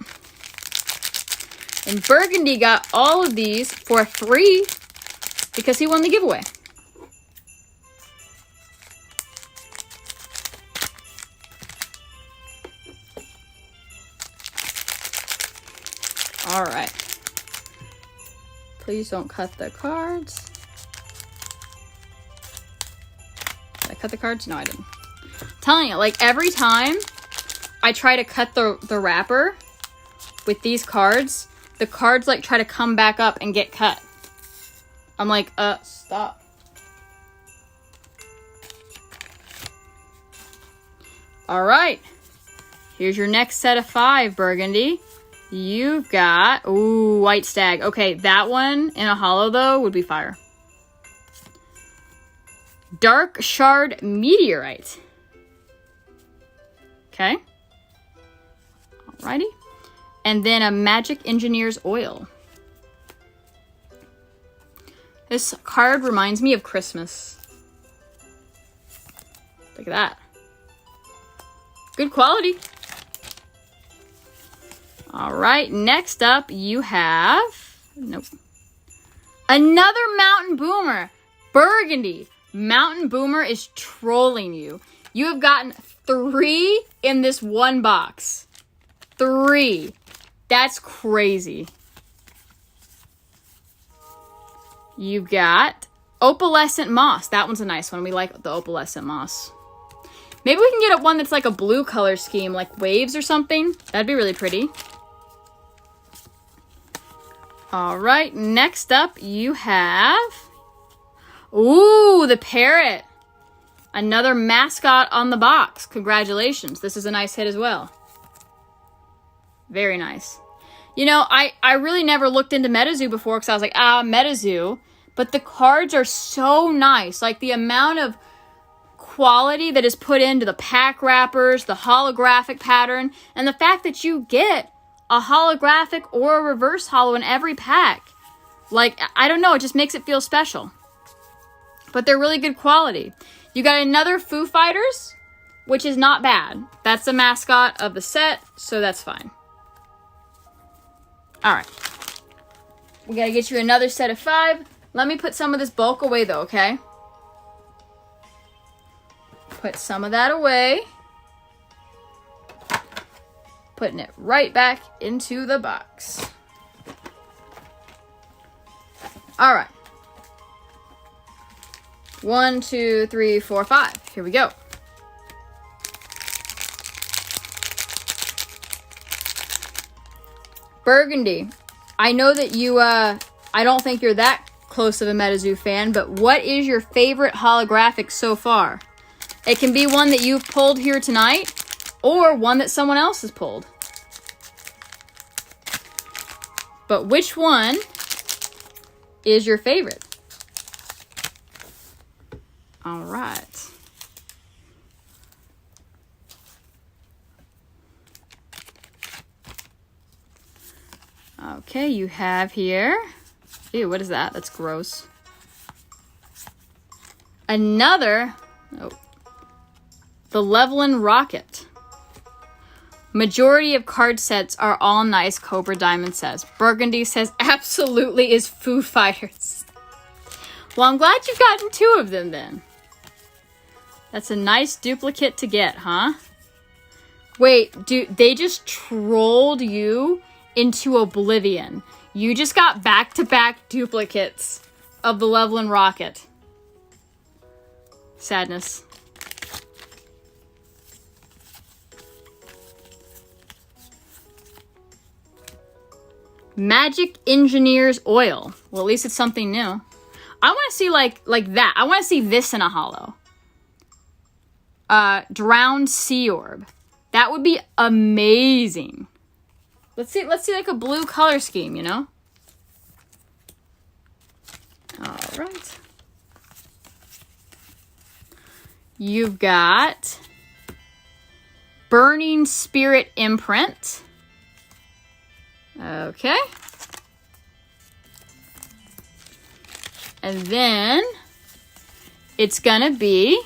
Speaker 1: And Burgundy got all of these for free because he won the giveaway. All right. Please don't cut the cards. Did I cut the cards? No, I didn't. I'm telling you, like every time I try to cut the wrapper with these cards, the cards like try to come back up and get cut. I'm like, stop. All right. Here's your next set of 5, Burgundy. You've got, ooh, White Stag. Okay, that one in a holo, though, would be fire. Dark Shard Meteorite. Okay. Alrighty. And then a Magic Engineer's Oil. This card reminds me of Christmas. Look at that. Good quality. All right, next up you have, nope, another Mountain Boomer. Burgundy, Mountain Boomer is trolling you. You have gotten 3 in this one box. 3. That's crazy. You've got Opalescent Moss. That one's a nice one. We like the Opalescent Moss. Maybe we can get one that's like a blue color scheme, like waves or something. That'd be really pretty. All right, next up you have, ooh, the parrot. Another mascot on the box. Congratulations. This is a nice hit as well. Very nice. You know, I really never looked into MetaZoo before because I was like, MetaZoo. But the cards are so nice. Like the amount of quality that is put into the pack wrappers, the holographic pattern, and the fact that you get a holographic or a reverse holo in every pack. Like, I don't know, it just makes it feel special. But they're really good quality. You got another Foo Fighters, which is not bad. That's the mascot of the set, so that's fine. All right. We got to get you another set of 5. Let me put some of this bulk away, though, okay? Put some of that away. Putting it right back into the box. All right. 1, 2, 3, 4, 5. Here we go. Burgundy. I know that you, I don't think you're that close of a MetaZoo fan, but what is your favorite holographic so far? It can be one that you've pulled here tonight, or one that someone else has pulled. But which one is your favorite? All right. Okay, you have here. Ew, what is that? That's gross. Another. Oh. The Levelin Rocket. Majority of card sets are all nice, Cobra Diamond says. Burgundy says absolutely is Foo Fighters. Well, I'm glad you've gotten 2 of them then. That's a nice duplicate to get, huh? Wait, they just trolled you into oblivion. You just got back-to-back duplicates of the Levelin Rocket. Sadness. Magic Engineer's Oil. Well, at least it's something new. I want to see like that. I want to see this in a holo. Drowned Sea Orb. That would be amazing. Let's see like a blue color scheme, you know? All right. You've got Burning Spirit Imprint. Okay. And then it's gonna be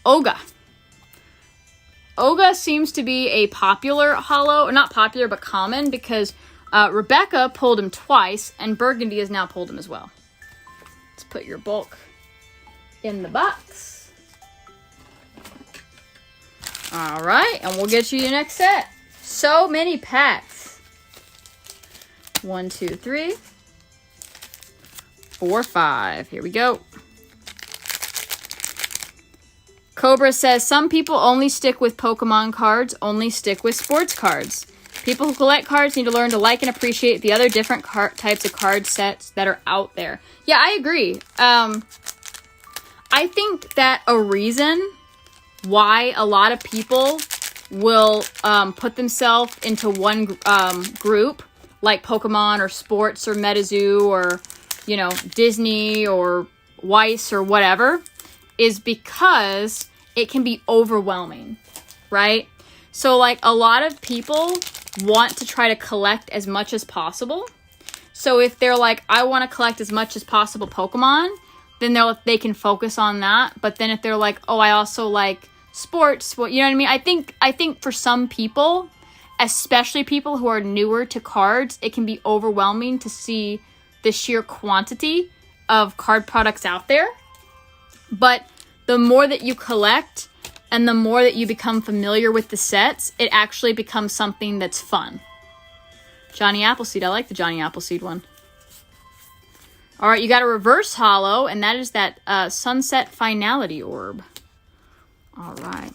Speaker 1: Oga. Oga seems to be a popular holo, or not popular, but common, because Rebecca pulled him twice, and Burgundy has now pulled him as well. Let's put your bulk in the box. All right, and we'll get you your next set. So many packs. 1, 2, 3, 4, 5. Here we go. Cobra says, some people only stick with Pokemon cards, only stick with sports cards. People who collect cards need to learn to like and appreciate the other different types of card sets that are out there. Yeah, I agree. I think that a reason why a lot of people will put themselves into one group, like Pokemon or sports or MetaZoo or, you know, Disney or Weiss or whatever, is because it can be overwhelming, right? So, like, a lot of people want to try to collect as much as possible. So if they're like, I want to collect as much as possible Pokemon, then they can focus on that. But then if they're like, oh, I also like sports, well, you know what I mean? I think for some people, especially people who are newer to cards, it can be overwhelming to see the sheer quantity of card products out there. But the more that you collect and the more that you become familiar with the sets, it actually becomes something that's fun. Johnny Appleseed. I like the Johnny Appleseed one. All right, you got a reverse holo, and that is that Sunset Finality Orb. All right.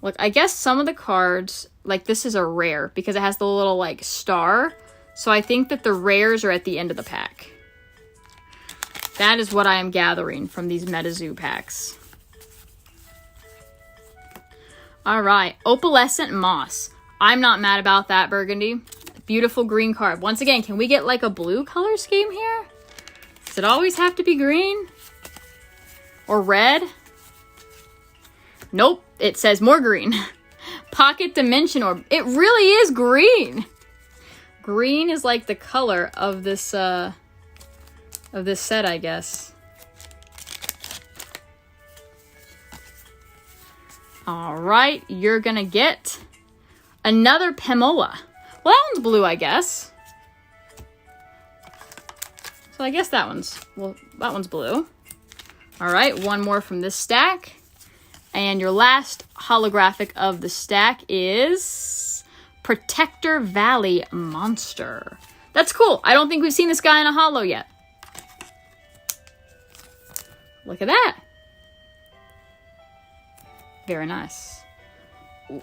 Speaker 1: Look, I guess some of the cards, like this is a rare because it has the little like star. So I think that the rares are at the end of the pack. That is what I am gathering from these MetaZoo packs. All right, Opalescent Moss. I'm not mad about that, Burgundy. Beautiful green card. Once again, can we get like a blue color scheme here? Does it always have to be green? Or red? Nope, it says more green. Pocket Dimension Orb. It really is green. Green is like the color of this set, I guess. All right, you're going to get another Pamola. Well, that one's blue, I guess. So I guess that one's blue. All right, one more from this stack. And your last holographic of the stack is Protector Valley Monster. That's cool. I don't think we've seen this guy in a holo yet. Look at that. Very nice. Ooh.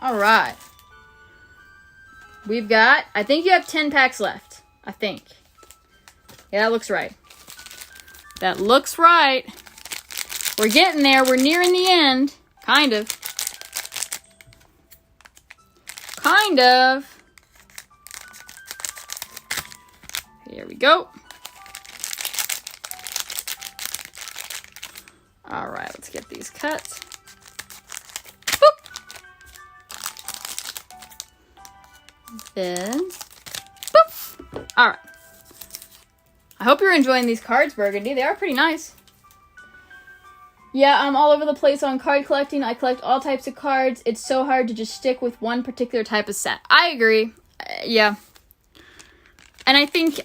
Speaker 1: All right. We've got, I think you have 10 packs left. I think. Yeah, that looks right. That looks right. We're getting there. We're nearing the end. Kind of. Kind of. Here we go. All right, let's get these cut. Boop. Then, boop. All right. I hope you're enjoying these cards, Burgundy. They are pretty nice. Yeah, I'm all over the place on card collecting. I collect all types of cards. It's so hard to just stick with one particular type of set. I agree. Yeah. And I think,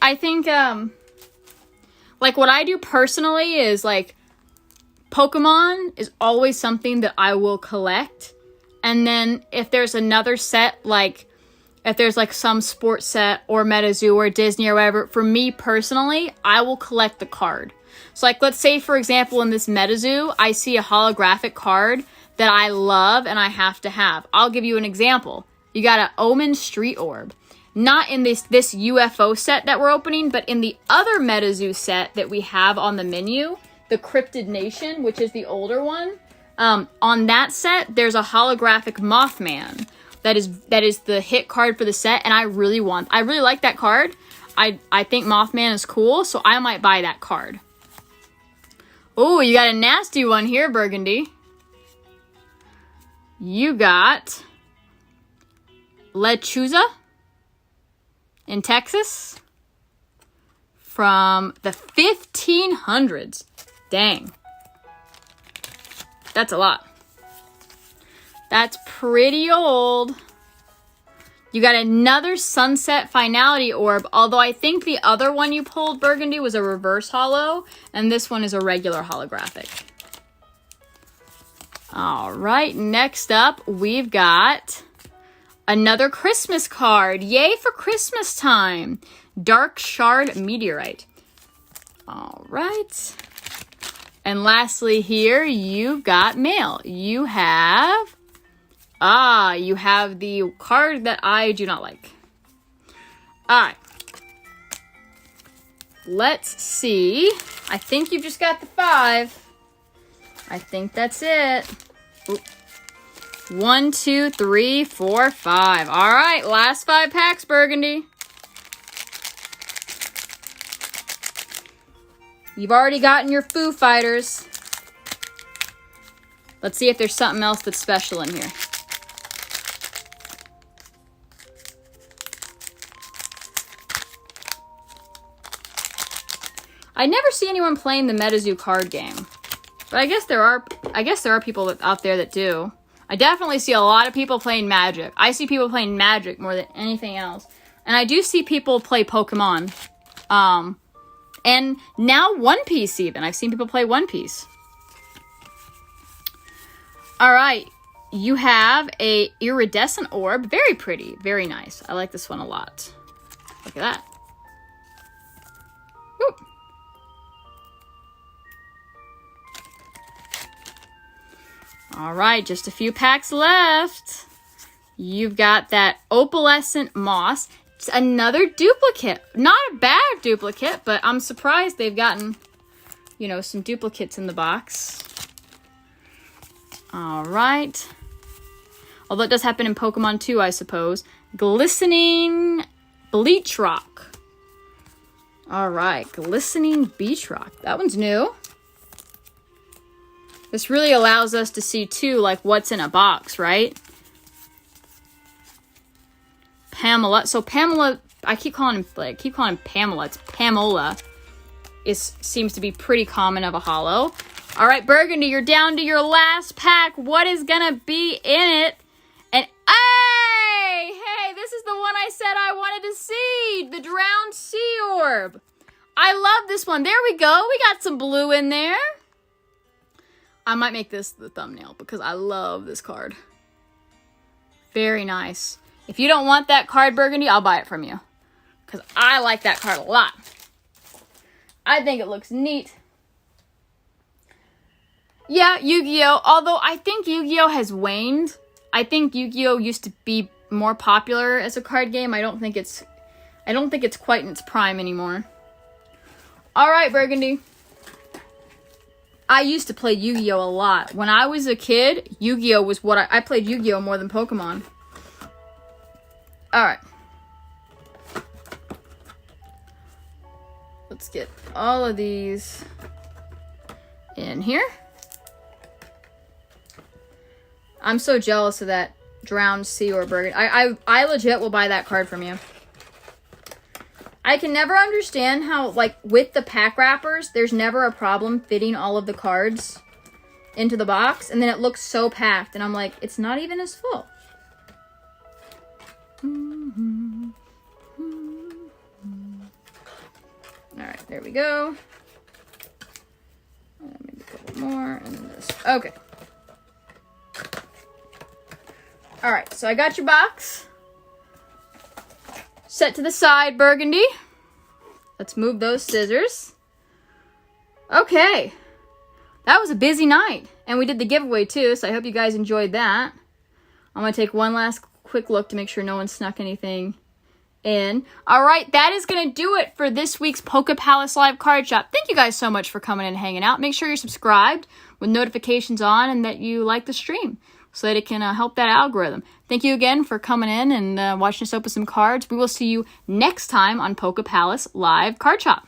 Speaker 1: like, what I do personally is, like, Pokemon is always something that I will collect. And then if there's another set, like, if there's, like, some sports set or MetaZoo or Disney or whatever, for me personally, I will collect the card. So, like, let's say, for example, in this MetaZoo, I see a holographic card that I love and I have to have. I'll give you an example. You got an Omen Street Orb. Not in this UFO set that we're opening, but in the other MetaZoo set that we have on the menu, the Cryptid Nation, which is the older one. On that set, there's a holographic Mothman that is the hit card for the set, and I really like that card. I think Mothman is cool, so I might buy that card. Oh, you got a nasty one here, Burgundy. You got Lechuza in Texas from the 1500s. Dang. That's a lot. That's pretty old. You got another Sunset Finality Orb, although I think the other one you pulled, Burgundy, was a reverse holo, and this one is a regular holographic. All right, next up, we've got another Christmas card. Yay for Christmas time. Dark Shard Meteorite. All right. And lastly here, you've got mail. You have the card that I do not like. All right. Let's see. I think you've just got the 5. I think that's it. Oop. 1, 2, 3, 4, 5. All right, last 5 packs, Burgundy. You've already gotten your Foo Fighters. Let's see if there's something else that's special in here. I never see anyone playing the MetaZoo card game, but I guess there are people out there that do. I definitely see a lot of people playing Magic. I see people playing Magic more than anything else, and I do see people play Pokemon, and now One Piece even. I've seen people play One Piece. All right, you have a Iridescent Orb, very pretty, very nice. I like this one a lot. Look at that. Whoop. All right, just a few packs left. You've got that Opalescent Moss. It's another duplicate. Not a bad duplicate, but I'm surprised they've gotten, some duplicates in the box. All right. Although it does happen in Pokemon too, I suppose. Glistening Bleach Rock. All right, Glistening Beach Rock. That one's new. This really allows us to see, too, like, what's in a box, right? Pamela. So, Pamela, I keep calling him Pamela. It's Pamola. Seems to be pretty common of a holo. All right, Burgundy, you're down to your last pack. What is going to be in it? And hey, this is the one I said I wanted to see. The Drowned Sea Orb. I love this one. There we go. We got some blue in there. I might make this the thumbnail because I love this card. Very nice. If you don't want that card, Burgundy, I'll buy it from you. Because I like that card a lot. I think it looks neat. Yeah, Yu-Gi-Oh! Although I think Yu-Gi-Oh! Has waned. I think Yu-Gi-Oh! Used to be more popular as a card game. I don't think it's quite in its prime anymore. Alright, Burgundy. I used to play Yu-Gi-Oh! A lot. When I was a kid, Yu-Gi-Oh! Was what I played Yu-Gi-Oh! More than Pokemon. Alright. Let's get all of these in here. I'm so jealous of that Drowned Sea Orb Burgundy. I legit will buy that card from you. I can never understand how, like, with the pack wrappers, there's never a problem fitting all of the cards into the box, and then it looks so packed, and I'm like, it's not even as full. Alright, there we go. Maybe a couple more, and then this. Okay. Alright, so I got your box. Set to the side, Burgundy. Let's move those scissors. Okay. That was a busy night. And we did the giveaway too, so I hope you guys enjoyed that. I'm going to take one last quick look to make sure no one snuck anything in. Alright, that is going to do it for this week's Poke Palace Live Card Shop. Thank you guys so much for coming in and hanging out. Make sure you're subscribed with notifications on and that you like the stream, so that it can help that algorithm. Thank you again for coming in and watching us open some cards. We will see you next time on Poke Palace Live Card Shop.